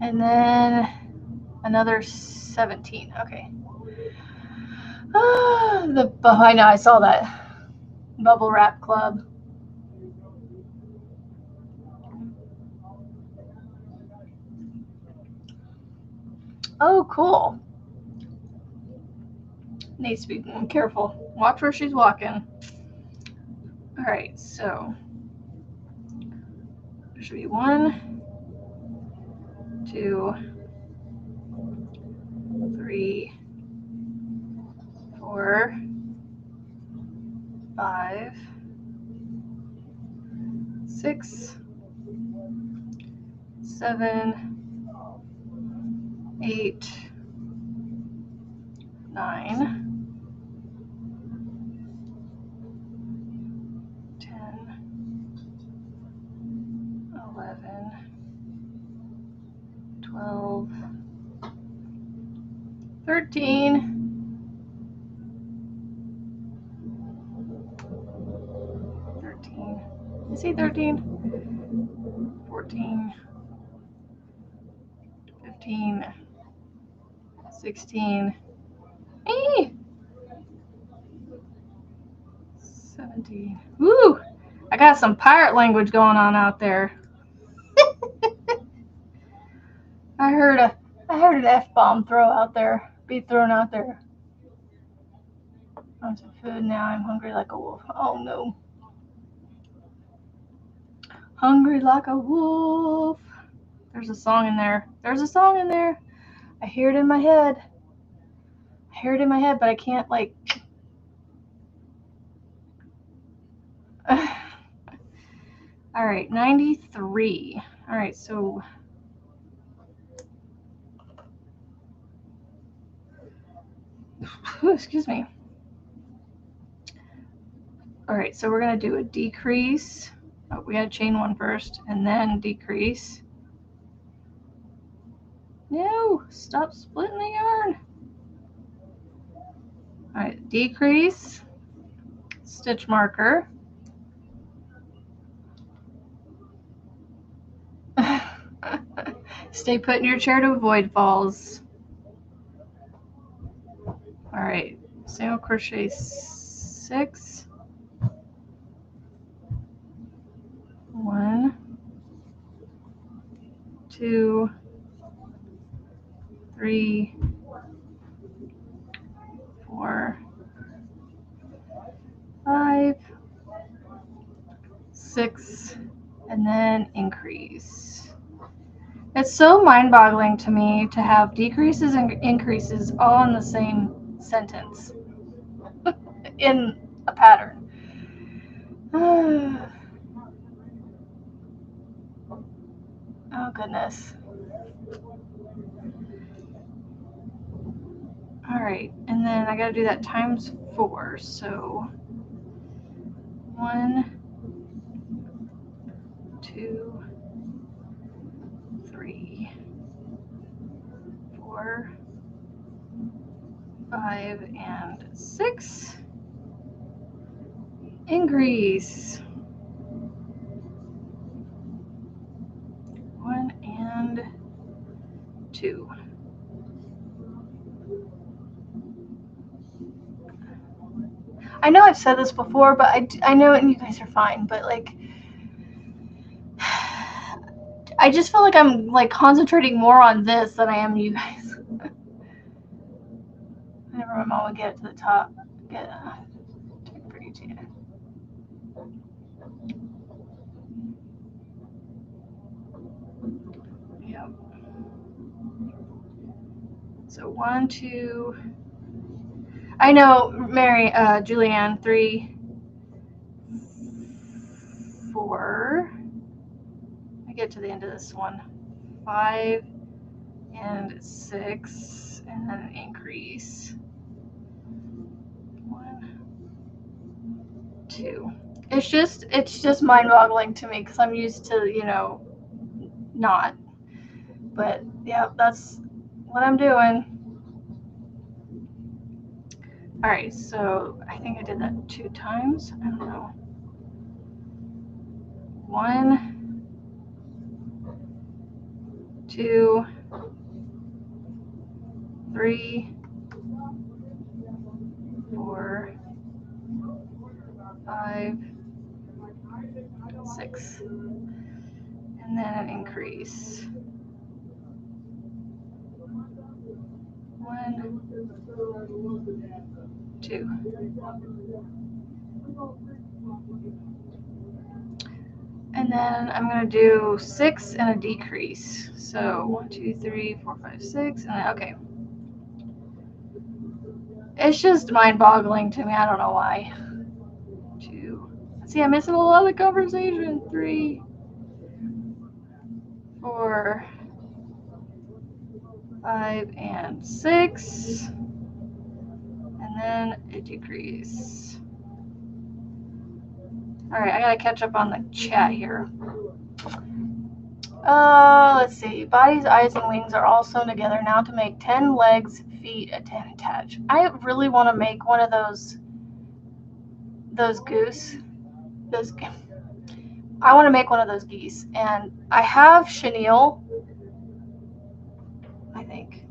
And then another 17. Okay. I know, I saw that. Bubble Wrap Club. Oh, cool. Needs to be careful. Watch where she's walking. All right, so there should be 1, 2, 3, 4, 5, 6, 7, 8, 9, 10, 11, 12, 13, 13. Is he 13? 14, 15, 16, 17. Woo! I got some pirate language going on out there. I heard an F-bomb be thrown out there. On some food now. I'm hungry like a wolf. Oh no. Hungry like a wolf. There's a song in there. There's a song in there. I hear it in my head. But I can't like. All right, 93. All right, so. Excuse me. All right, so we're gonna do a decrease. Oh, we gotta chain one first and then decrease. No, stop splitting the yarn. All right, decrease, stitch marker. Stay put in your chair to avoid falls. All right, single crochet 6. 1, 2, 3, 4, 5, 6, and then increase. It's so mind-boggling to me to have decreases and increases all in the same sentence in a pattern. Oh goodness. All right, and then I gotta do that times 4, so 1, 2, 3, 4, 5, and 6. Increase. 1 and 2. I know I've said this before, but I know it and you guys are fine, but like I just feel like I'm like concentrating more on this than I am you guys. Whenever my mom would get it to the top, pretty too. Yep. So 1, 2. I know, Mary, Julianne, 3, 4. I get to the end of this one. 5 and 6, and then an increase. 1, 2. It's just mind-boggling to me because I'm used to, you know, not. But yeah, that's what I'm doing. All right, so I think I did that 2 times. I don't know. 1, 2, 3, 4, 5, 6, and then an increase. 1, 2. And then I'm going to do 6 and a decrease. So 1, 2, 3, 4, 5, 6, and then, okay. It's just mind-boggling to me. I don't know why. 2. See, I'm missing a lot of the conversation. 3, 4, 5, and 6. And then a decrease. Alright, I gotta catch up on the chat here. Let's see. Bodies, eyes, and wings are all sewn together now to make 10 legs, feet, and 10 attached. I really want to make one of those goose. I want to make one of those geese. And I have chenille, I think.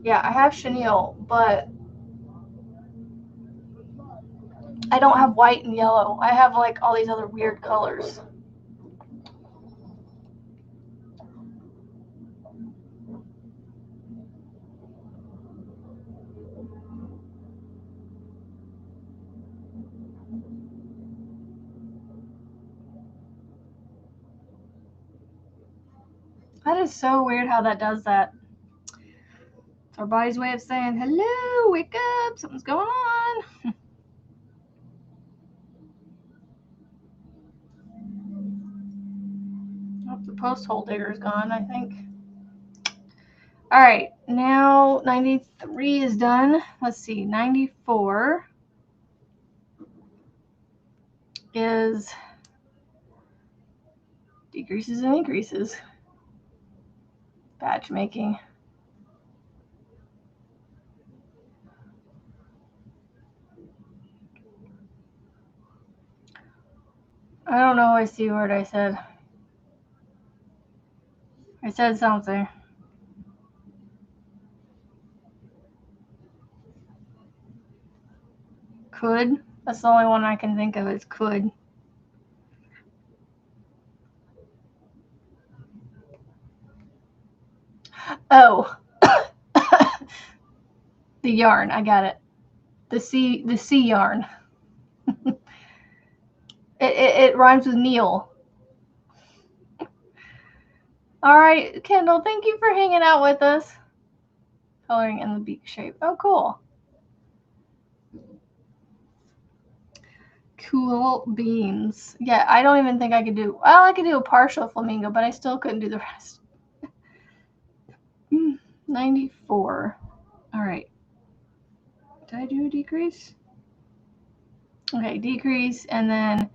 Yeah, I have chenille, but I don't have white and yellow. I have like all these other weird colors. That is so weird how that does that. It's our body's way of saying, hello, wake up, something's going on. Oh, the post hole digger is gone, I think. All right, now 93 is done. Let's see, 94 is decreases and increases. Batch making. I don't know. I see what I said. I said something. Could. That's the only one I can think of is could. Oh. The yarn. I got it. The sea yarn. It rhymes with Neil. All right, Kendall, thank you for hanging out with us. Coloring in the beak shape. Oh, cool. Cool beans. Yeah, I don't even think I could do, well, I could do a partial flamingo, but I still couldn't do the rest. 94. All right. Did I do a decrease? Okay, decrease, and then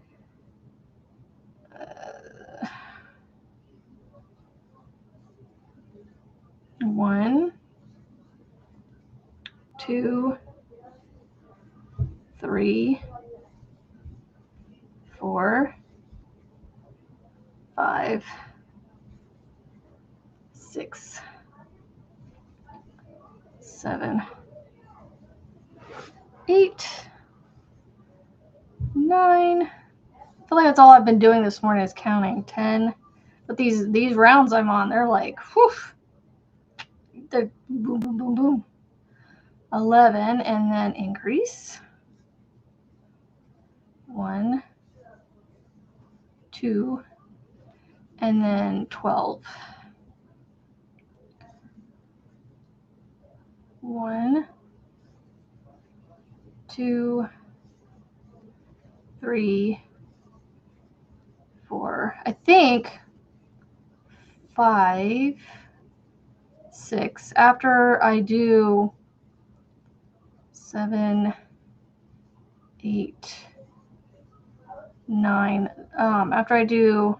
1, 2, 3, 4, 5, 6, 7, 8, 9. I feel like that's all I've been doing this morning is counting. 10. But these rounds I'm on, they're like, whew. They're boom, boom, boom, boom. 11, and then increase. 1, 2, and then 12. 1, 2, 3, 4. I think 5, 6. After I do 7, 8, 9. After I do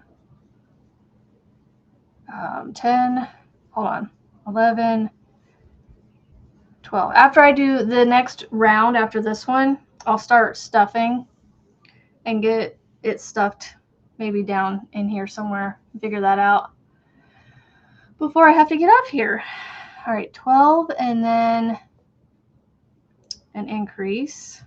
10, hold on, 11, 12. After I do the next round after this one, I'll start stuffing and get it stuffed maybe down in here somewhere. Figure that out before I have to get up here. All right, 12, and then an increase.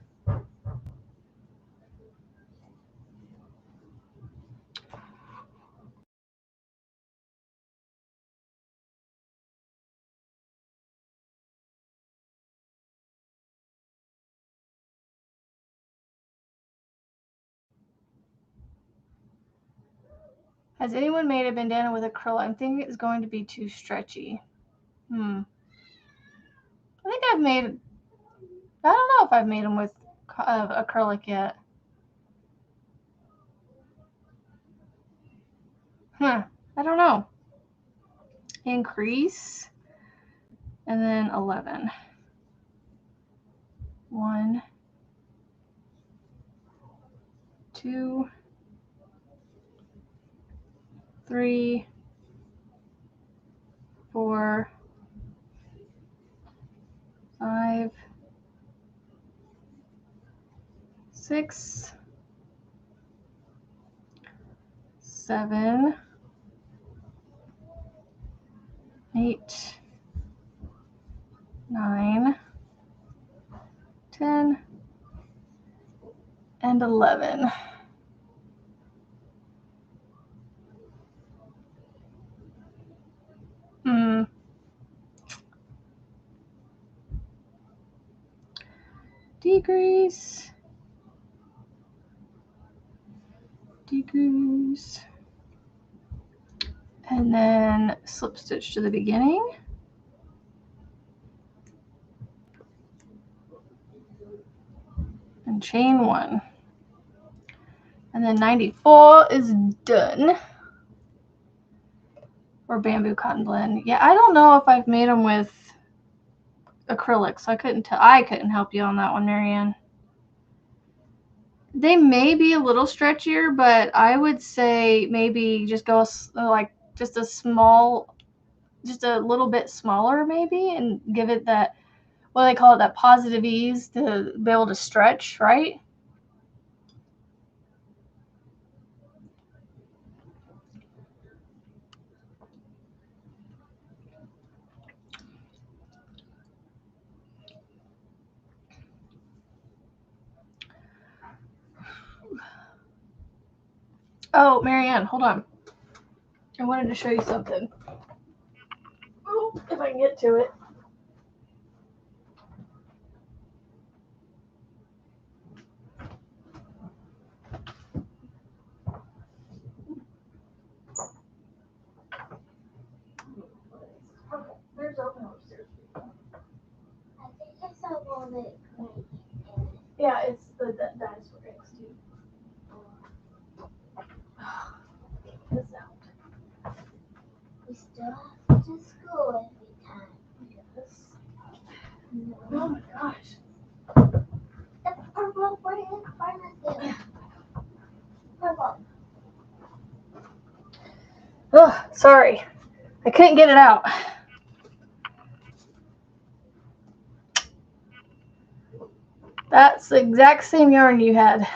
Has anyone made a bandana with acrylic? I'm thinking it's going to be too stretchy. I think I've made, I don't know if I've made them with acrylic yet. I don't know. Increase, and then 11. 1, 2, 3, 4, 5, 6, 7, 8, 9, 10, and 11. decrease, decrease, and then slip stitch to the beginning. And chain 1. And then 94 is done. Or bamboo cotton blend. Yeah, I don't know if I've made them with acrylic, so I couldn't help you on that one, Marianne. They may be a little stretchier, but I would say maybe just go like just a little bit smaller maybe, and give it that, what do they call it, that positive ease to be able to stretch, right? Oh, Marianne, hold on. I wanted to show you something. Oh, if I can get to it. Okay, there's open upstairs. I think I saw one that. Yeah, it's the dinosaur eggs too. The sound. We still have to school every time. Yes. Oh my gosh. The purple one in front of you. Purple. Oh, sorry. I couldn't get it out. That's the exact same yarn you had.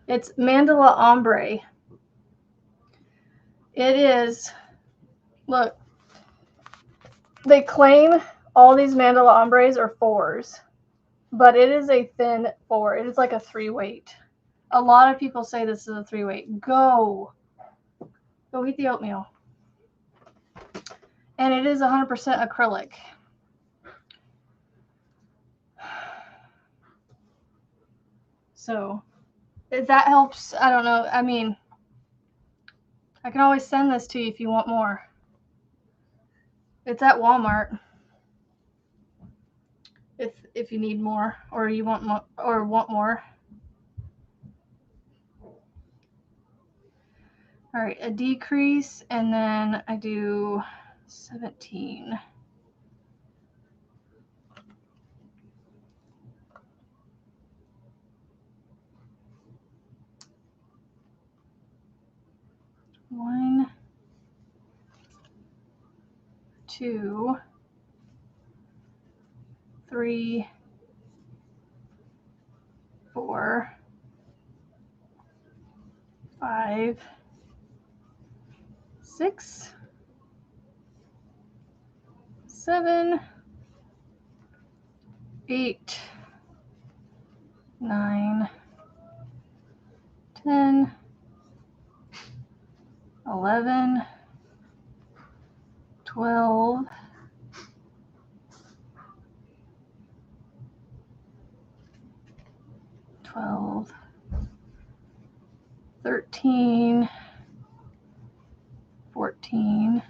It's Mandala Ombre. It is, look, they claim all these Mandala Ombres are 4s, but it is a thin 4. It is like a 3 weight. A lot of people say this is a 3 weight. Go eat the oatmeal. And it is 100% acrylic. So if that helps, I don't know. I mean, I can always send this to you if you want more. It's at Walmart. If you need more, or you want more, All right, a decrease, and then I do 17. One, 2, 3, 4, 5, 6, 7, 8, 9, 10, 11, 12, 13, 14,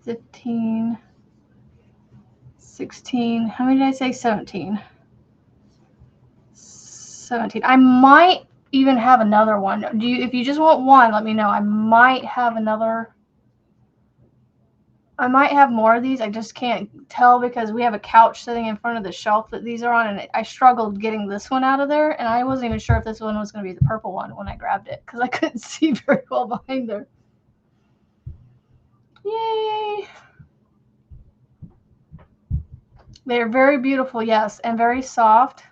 15, 16. How many did I say? 17. 17. I might even have another one. If you just want one, let me know. I might have another. I might have more of these. I just can't tell because we have a couch sitting in front of the shelf that these are on, and I struggled getting this one out of there, and I wasn't even sure if this one was going to be the purple one when I grabbed it because I couldn't see very well behind there. Yay! They're very beautiful, yes, and very soft,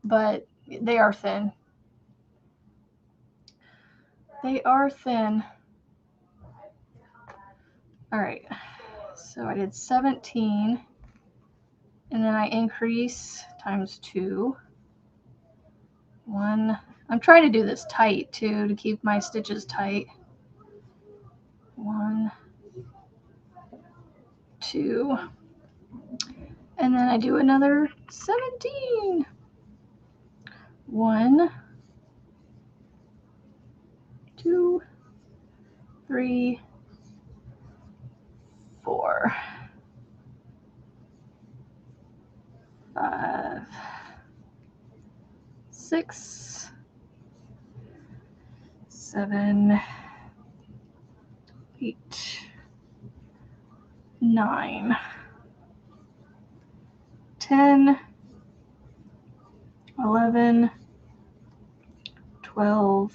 but they are thin. They are thin. All right, so I did 17, and then I increase times 2. 1. I'm trying to do this tight too to keep my stitches tight. 1, 2, And then I do another 17. 1, 2, 3, 4, 5, 6, 7, 8, 9, 10, 11, 12,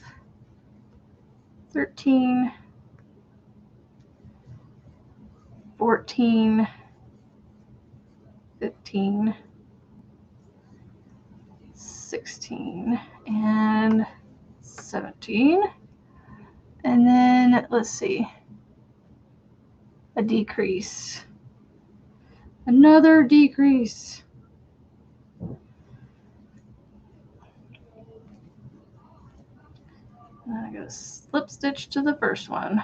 13, 14, 15, 16, and 17. And then let's see, a decrease, another decrease. And I'm going to slip stitch to the first one.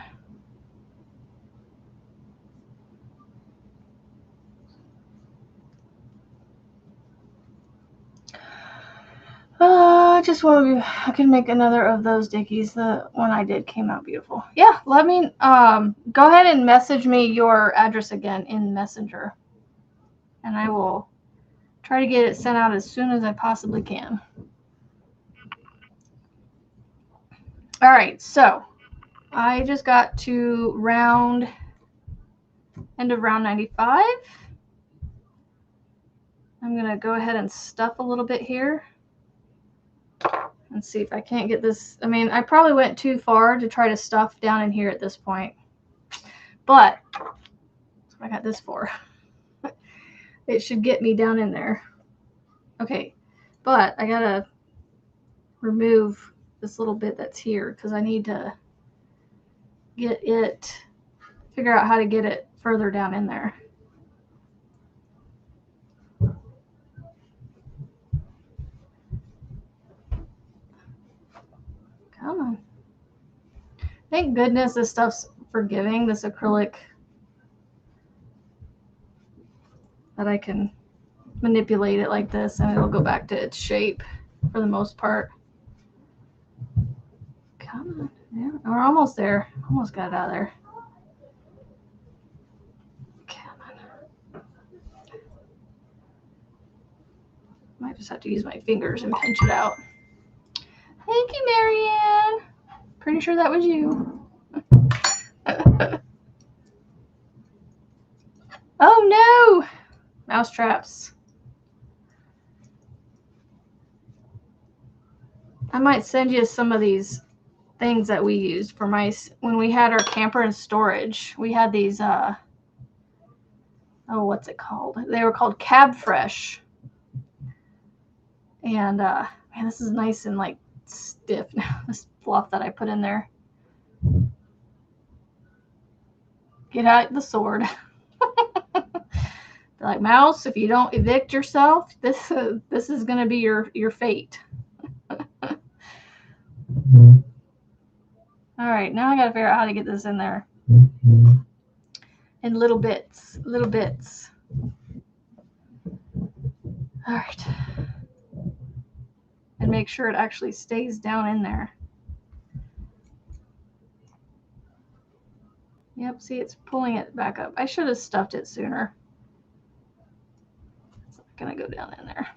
I just want to, I can make another of those dickies. The one I did came out beautiful. Yeah, let me, go ahead and message me your address again in Messenger. And I will try to get it sent out as soon as I possibly can. All right, so I just got to end of round 95. I'm going to go ahead and stuff a little bit here and see if I can't get this. I mean, I probably went too far to try to stuff down in here at this point, but that's what I got this for. It should get me down in there. Okay, but I got to remove this little bit that's here because I need to figure out how to get it further down in there. Come on. Thank goodness this stuff's forgiving, this acrylic, that I can manipulate it like this and it'll go back to its shape for the most part. Come on. Yeah, we're almost there. Almost got it out of there. Come on. Might just have to use my fingers and pinch it out. Thank you, Marianne. Pretty sure that was you. Oh no! Mouse traps. I might send you some of these things that we used for mice when we had our camper in storage. We had these, oh, what's it called? They were called Cab Fresh. And, man, this is nice and like stiff now, this fluff that I put in there. Get out the sword. Like, mouse, if you don't evict yourself, this is going to be your fate. All right, now I got to figure out how to get this in there. In little bits, little bits. All right. And make sure it actually stays down in there. Yep, see, it's pulling it back up. I should have stuffed it sooner. It's not going to go down in there.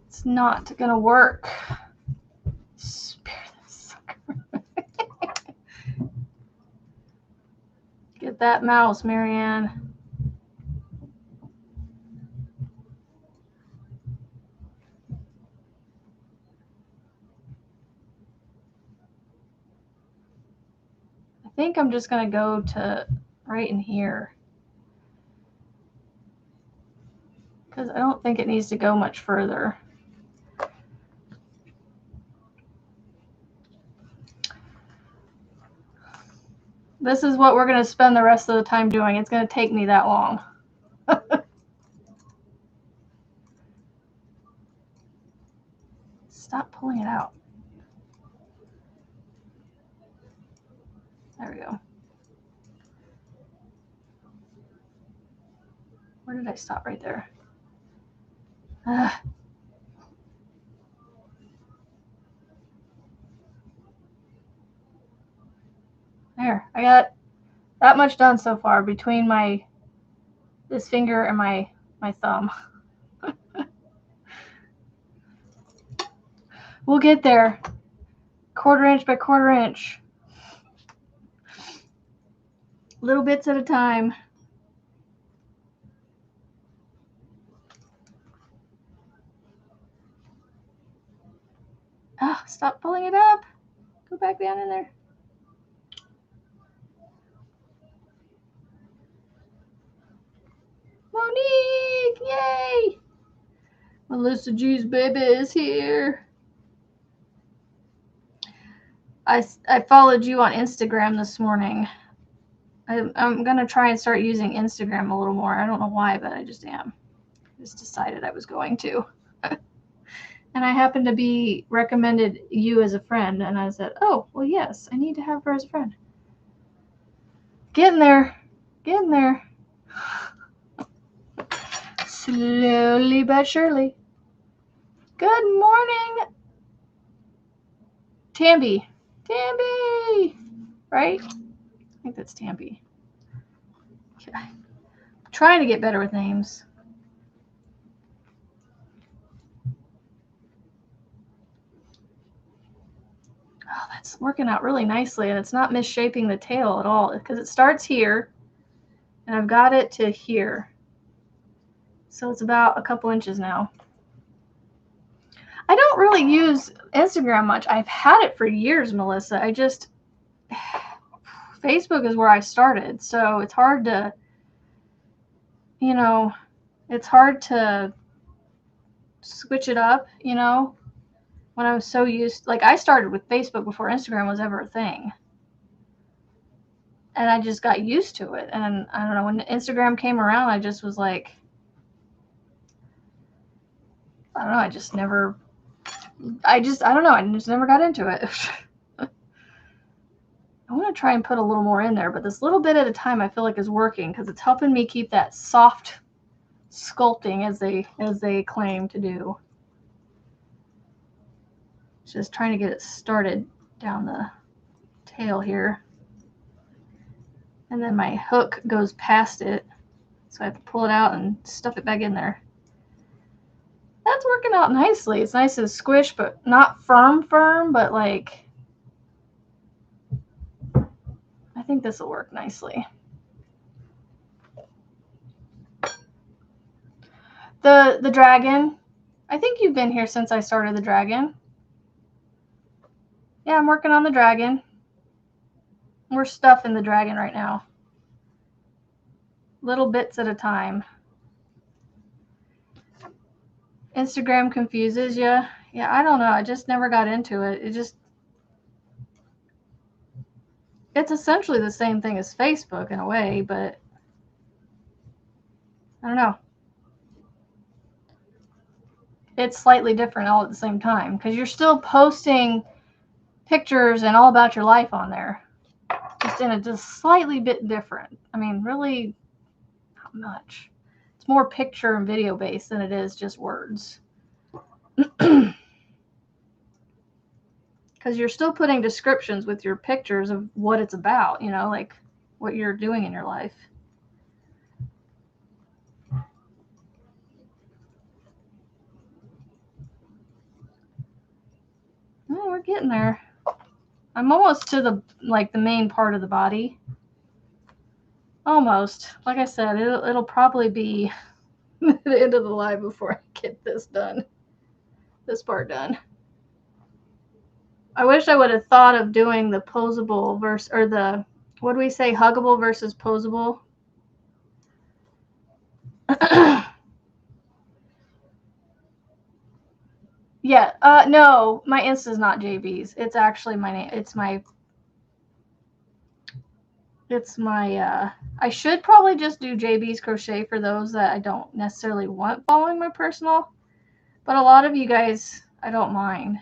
It's not going to work. Spare this sucker. Get that mouse, Marianne. I think I'm just going to go to right in here, because I don't think it needs to go much further. This is what we're going to spend the rest of the time doing. It's going to take me that long. Stop pulling it out. There we go. Where did I stop? Right there. There, I got that much done so far between this finger and my thumb. We'll get there. 1/4 inch by 1/4 inch. Little bits at a time. Oh, stop pulling it up. Go back down in there. Monique, yay! Melissa G's baby is here. I followed you on Instagram this morning. I'm going to try and start using Instagram a little more. I don't know why, but I just am. I just decided I was going to. And I happened to be recommended you as a friend, and I said, oh, well, yes, I need to have her as a friend. Getting there. Getting there. Slowly but surely. Good morning, Tamby. Tamby! Right? I think that's Tamby. Okay. I'm trying to get better with names. Oh, that's working out really nicely, and it's not misshaping the tail at all because it starts here, and I've got it to here. So it's about a couple inches now. I don't really use Instagram much. I've had it for years, Melissa. Facebook is where I started, so it's hard to, it's hard to switch it up, when I was so used, like I started with Facebook before Instagram was ever a thing. And I just got used to it. And I don't know, when Instagram came around, I just was like, I don't know, I just never got into it. I want to try and put a little more in there, but this little bit at a time I feel like is working because it's helping me keep that soft sculpting as they claim to do. Just trying to get it started down the tail here. And then my hook goes past it, so I have to pull it out and stuff it back in there. That's working out nicely. It's nice and squished, but not firm, but like, I think this will work nicely. The dragon, I think you've been here since I started the dragon. Yeah, I'm working on the dragon. We're stuffing the dragon right now. Little bits at a time. Instagram confuses you. Yeah, I don't know. I just never got into it. It's essentially the same thing as Facebook in a way, but I don't know. It's slightly different all at the same time because you're still posting pictures and all about your life on there, just in a just slightly bit different. I mean, really not much. It's more picture and video based than it is just words. Because you're still putting descriptions with your pictures of what it's about, like what you're doing in your life. Oh, we're getting there. I'm almost to the main part of the body. Almost. Like I said, it'll probably be the end of the live before I get this done. This part done. I wish I would have thought of doing the posable versus, or the, what do we say, huggable versus posable? Yeah, no, my Insta's not JB's. It's actually my name. It's my, I should probably just do JB's Crochet for those that I don't necessarily want following my personal, but a lot of you guys, I don't mind.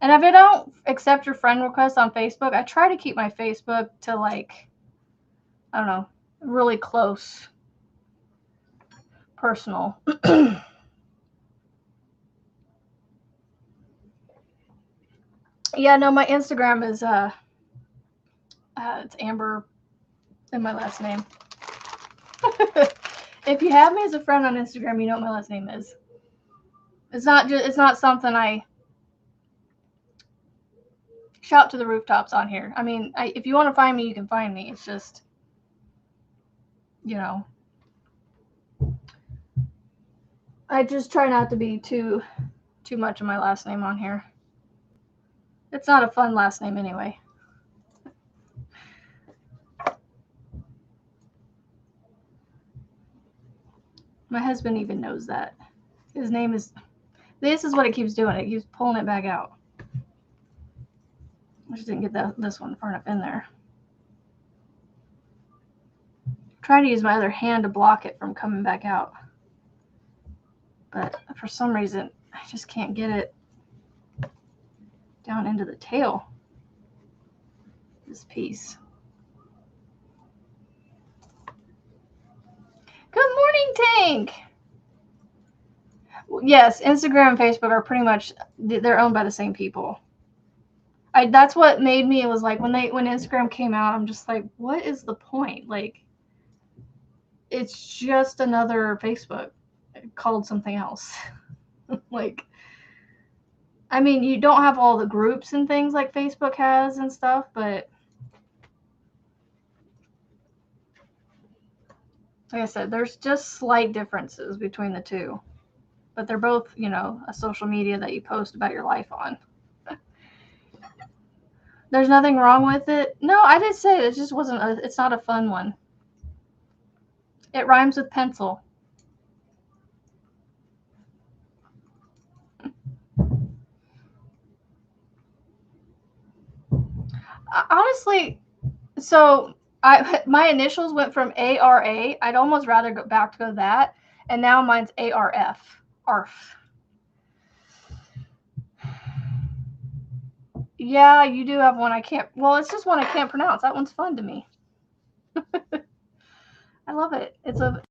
And if I don't accept your friend request on Facebook, I try to keep my Facebook to I don't know, really close. personal. Yeah, no, my Instagram is it's Amber and my last name. If you have me as a friend on Instagram, you know what my last name is. It's not something I shout to the rooftops on here. I mean, if you want to find me, you can find me. It's just, you know, I just try not to be too much of my last name on here. It's not a fun last name anyway. My husband even knows that. His name is, this is what it keeps doing. It keeps pulling it back out. I just didn't get this one far enough in there. Try to use my other hand to block it from coming back out. But for some reason, I just can't get it down into the tail. This piece. Good morning, Tank! Yes, Instagram and Facebook are pretty much, they're owned by the same people. That's what made me, it was like when Instagram came out, I'm just like, what is the point? Like, it's just another Facebook called something else. Like, I mean, you don't have all the groups and things like Facebook has and stuff, but like I said, there's just slight differences between the two. But they're both, you know, a social media that you post about your life on. There's nothing wrong with it. No, I did say it just wasn't, it's not a fun one. It rhymes with pencil. Honestly, so my initials went from ARA. I'd almost rather go back to that, and now mine's ARF. ARF. Yeah, you do have one I can't. Well, it's just one I can't pronounce. That one's fun to me. I love it. It's a.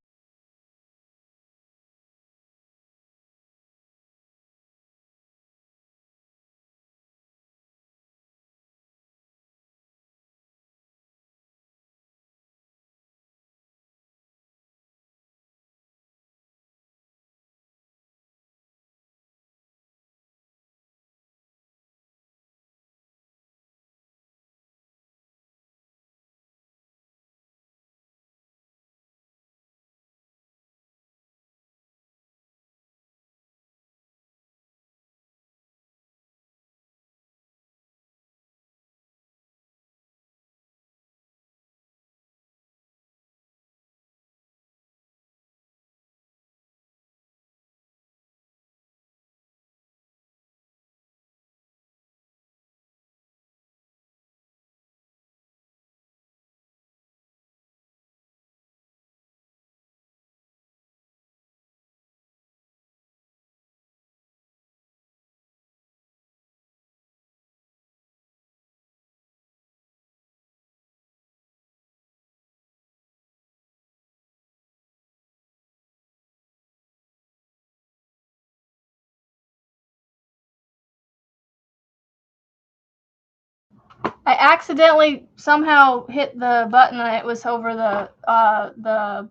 I accidentally somehow hit the button and it was over the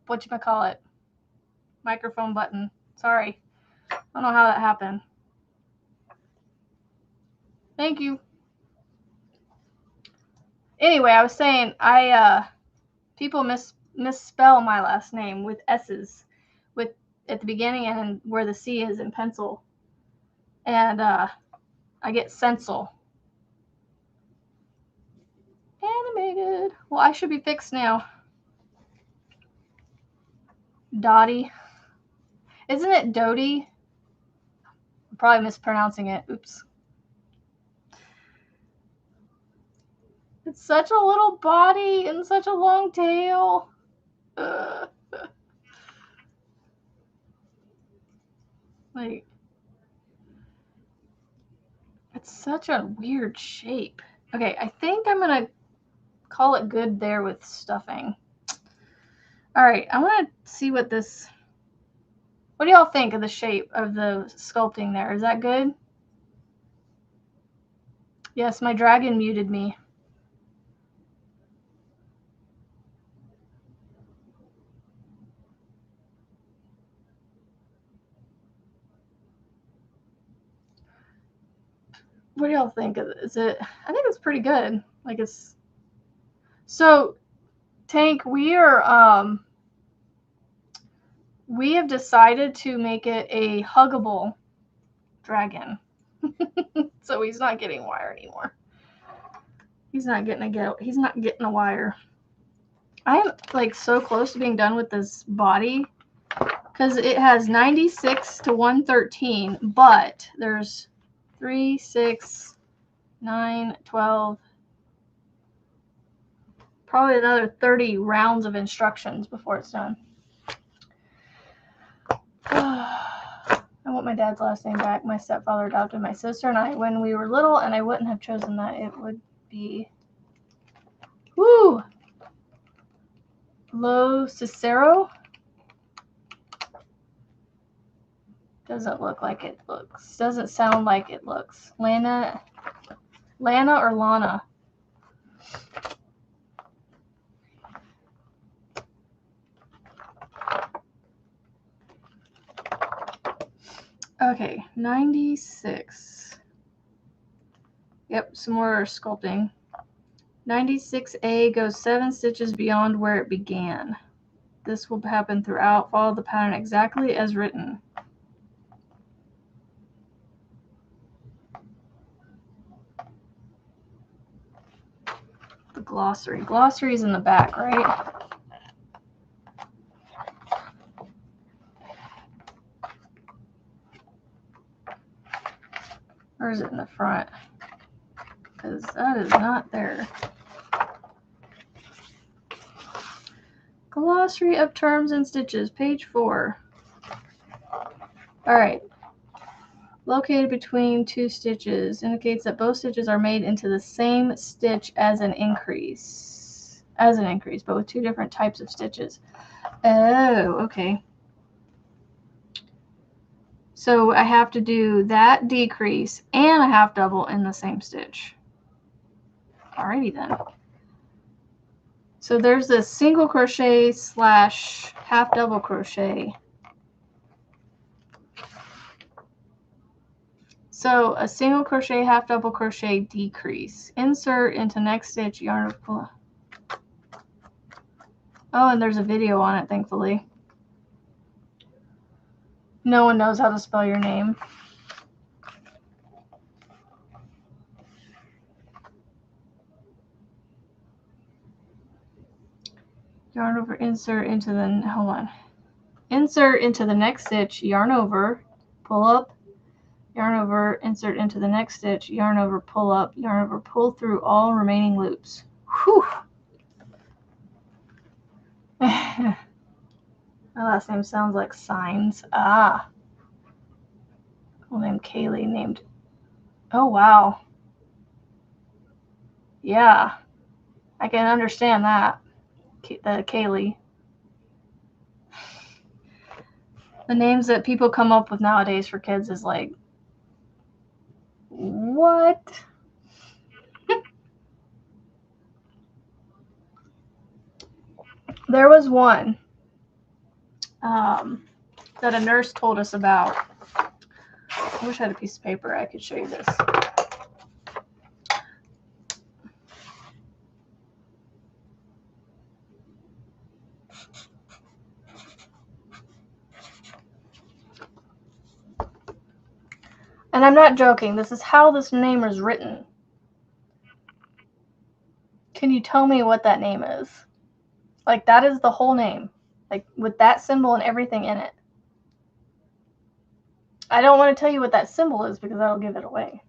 whatchamacallit, microphone button. Sorry. I don't know how that happened. Thank you. Anyway, I was saying people misspell my last name with S's with at the beginning and where the C is in pencil. And I get Sensel. Animated. Well, I should be fixed now. Dottie. Isn't it Dodie? I'm probably mispronouncing it. Oops. It's such a little body and such a long tail. Like, it's such a weird shape. Okay, I think I'm going to call it good there with stuffing. All right, I want to see what this What do y'all think of the shape of the sculpting there? Is that good? Yes, my dragon muted me. What do y'all think of it? Is it? I think it's pretty good. Like it's. So, Tank, we have decided to make it a huggable dragon. So he's not getting wire anymore. He's not getting a wire. I am like so close to being done with this body because it has 96 to 113, but there's 3, 6, 9, 12, probably another 30 rounds of instructions before it's done. I want my dad's last name back. My stepfather adopted my sister and I when we were little, and I wouldn't have chosen that. It would be Lo Cicero. Doesn't look like it looks. Doesn't sound like it looks. Lana or Lana? Okay, 96. Yep, some more sculpting. 96A goes 7 stitches beyond where it began. This will happen throughout. Follow the pattern exactly as written. The glossary. Glossary is in the back, right? Or is it in the front? Because that is not there. Glossary of terms and stitches, page 4. All right. Located between 2 stitches indicates that both stitches are made into the same stitch as an increase, but with 2 different types of stitches. Oh, okay. So I have to do that decrease and a half double in the same stitch. Alrighty then. So there's a single crochet / half double crochet. So a single crochet, half double crochet, decrease. Insert into next stitch, yarn of pull. Oh, and there's a video on it, thankfully. No one knows how to spell your name. Yarn over, insert into the, hold on. Insert into the next stitch, yarn over, pull up, yarn over, insert into the next stitch, yarn over, pull up, yarn over, pull through all remaining loops. Whew. My last name sounds like signs. Ah. Full name Kaylee, named. Oh, wow. Yeah. I can understand that. The Kaylee. The names that people come up with nowadays for kids is like, what? There was one that a nurse told us about. I wish I had a piece of paper. I could show you this. And I'm not joking. This is how this name is written. Can you tell me what that name is? Like, that is the whole name. Like, with that symbol and everything in it. I don't want to tell you what that symbol is because that'll give it away.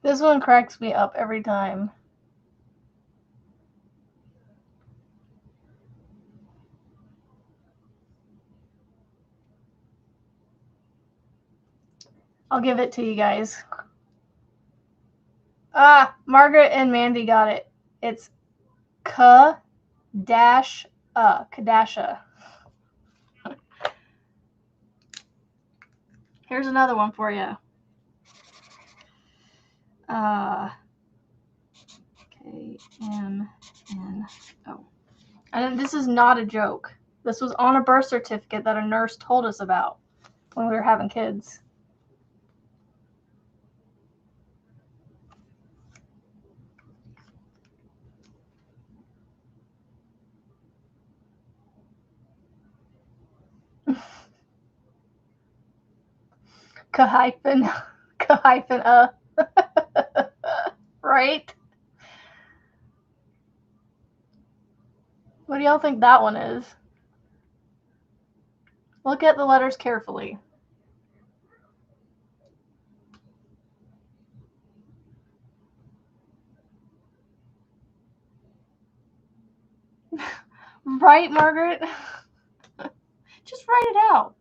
This one cracks me up every time. I'll give it to you guys. Ah, Margaret and Mandy got it. It's Kadasha. Kadasha. Here's another one for you. K-M-N-O. And this is not a joke. This was on a birth certificate that a nurse told us about when we were having kids. K-hyphen. Right? What do y'all think that one is? Look at the letters carefully. Right, Margaret? Just write it out.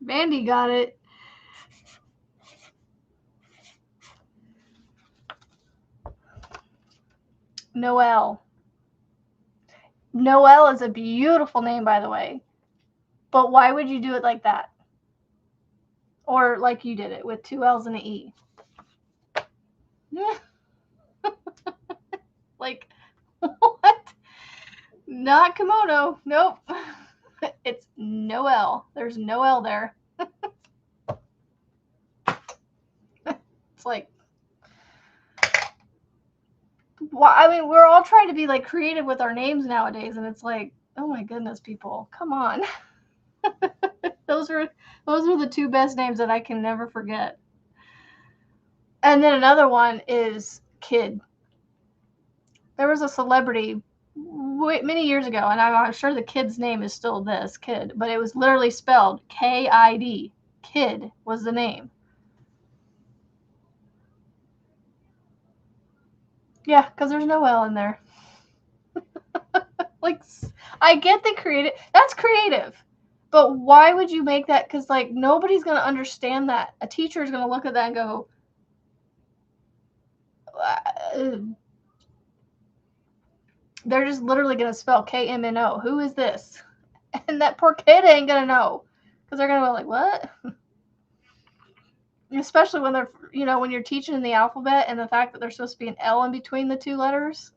Mandy got it. Noelle. Noelle is a beautiful name, by the way. But why would you do it like that? Or like you did it, with 2 L's and an E? Like, what? Not kimono. Nope. It's Noelle. There's no L there. It's like, well, I mean, we're all trying to be like creative with our names nowadays, and it's like, oh my goodness, people, come on. Those are the 2 best names that I can never forget. And then another one is Kid. There was a celebrity many years ago, and I'm sure the kid's name is still this Kid, but it was literally spelled K-I-D. Kid was the name. Yeah, because there's no L in there. Like, I get the creative. That's creative. But why would you make that? Because, like, nobody's going to understand that. A teacher is going to look at that and go, they're just literally going to spell K-M-N-O. Who is this? And that poor kid ain't going to know. Because they're going to be like, what? Especially when they're, when you're teaching the alphabet and the fact that there's supposed to be an L in between the 2 letters.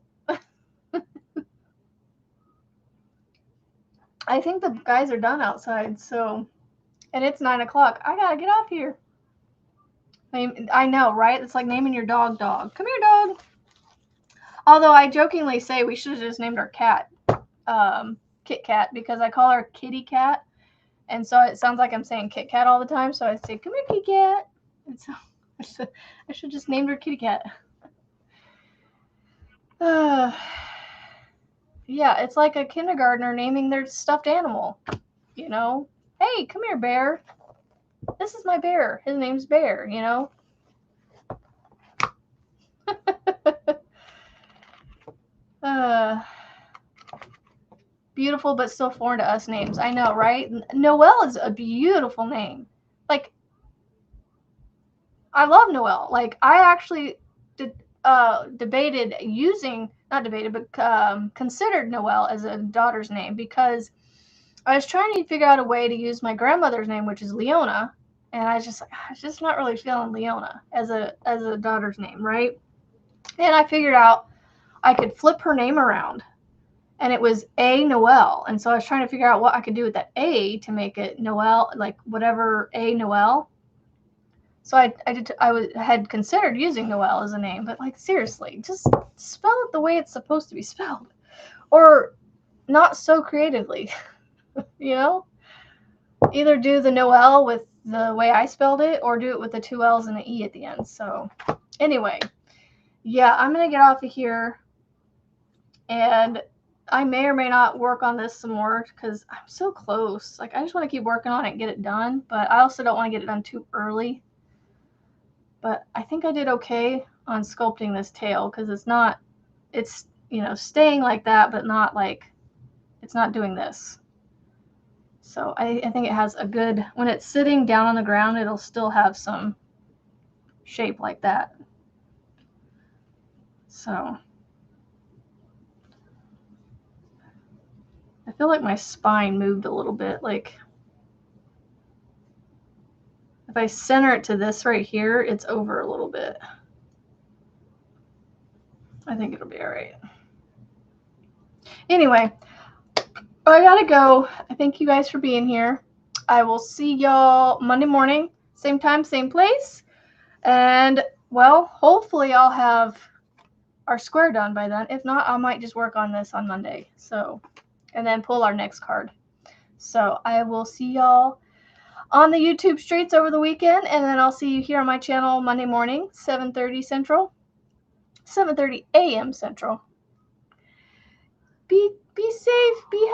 I think the guys are done outside, so, and it's 9 o'clock. I gotta get off here. I know, right? It's like naming your dog. Come here, dog. Although I jokingly say we should have just named our cat Kit Kat, because I call her Kitty Cat, and so it sounds like I'm saying Kit Kat all the time. So I say, "Come here, Kitty Cat," and so I should just named her Kitty Cat. Yeah, it's like a kindergartner naming their stuffed animal. Hey, come here, Bear. This is my bear. His name's Bear. Beautiful, but still foreign to us names. I know, right? Noelle is a beautiful name. Like, I love Noelle. Like, I actually considered Noelle as a daughter's name, because I was trying to figure out a way to use my grandmother's name, which is Leona, and I was just not really feeling Leona as a daughter's name, right? And I figured out I could flip her name around, and it was A Noelle. And so I was trying to figure out what I could do with that A to make it Noelle, like whatever A Noelle. So I had considered using Noelle as a name, but like, seriously, just spell it the way it's supposed to be spelled, or not so creatively. Either do the Noelle with the way I spelled it, or do it with the 2 L's and an E at the end. So anyway, yeah, I'm gonna get off of here, and I may or may not work on this some more because I'm so close. Like, I just want to keep working on it and get it done, but I also don't want to get it done too early. But I think I did okay on sculpting this tail because it's, you know, staying like that, but not like, it's not doing this. So I think it has a good, when it's sitting down on the ground, it'll still have some shape like that. So I feel like my spine moved a little bit. Like, if I center it to this right here, it's over a little bit. I think it'll be all right. Anyway, I gotta go. I thank you guys for being here. I will see y'all Monday morning, same time, same place. And, well, hopefully I'll have our square done by then. If not, I might just work on this on Monday. So, and then pull our next card. So I will see y'all on the YouTube streets over the weekend, and then I'll see you here on my channel Monday morning, 7:30 Central, 7:30 a.m. Central. Be safe, be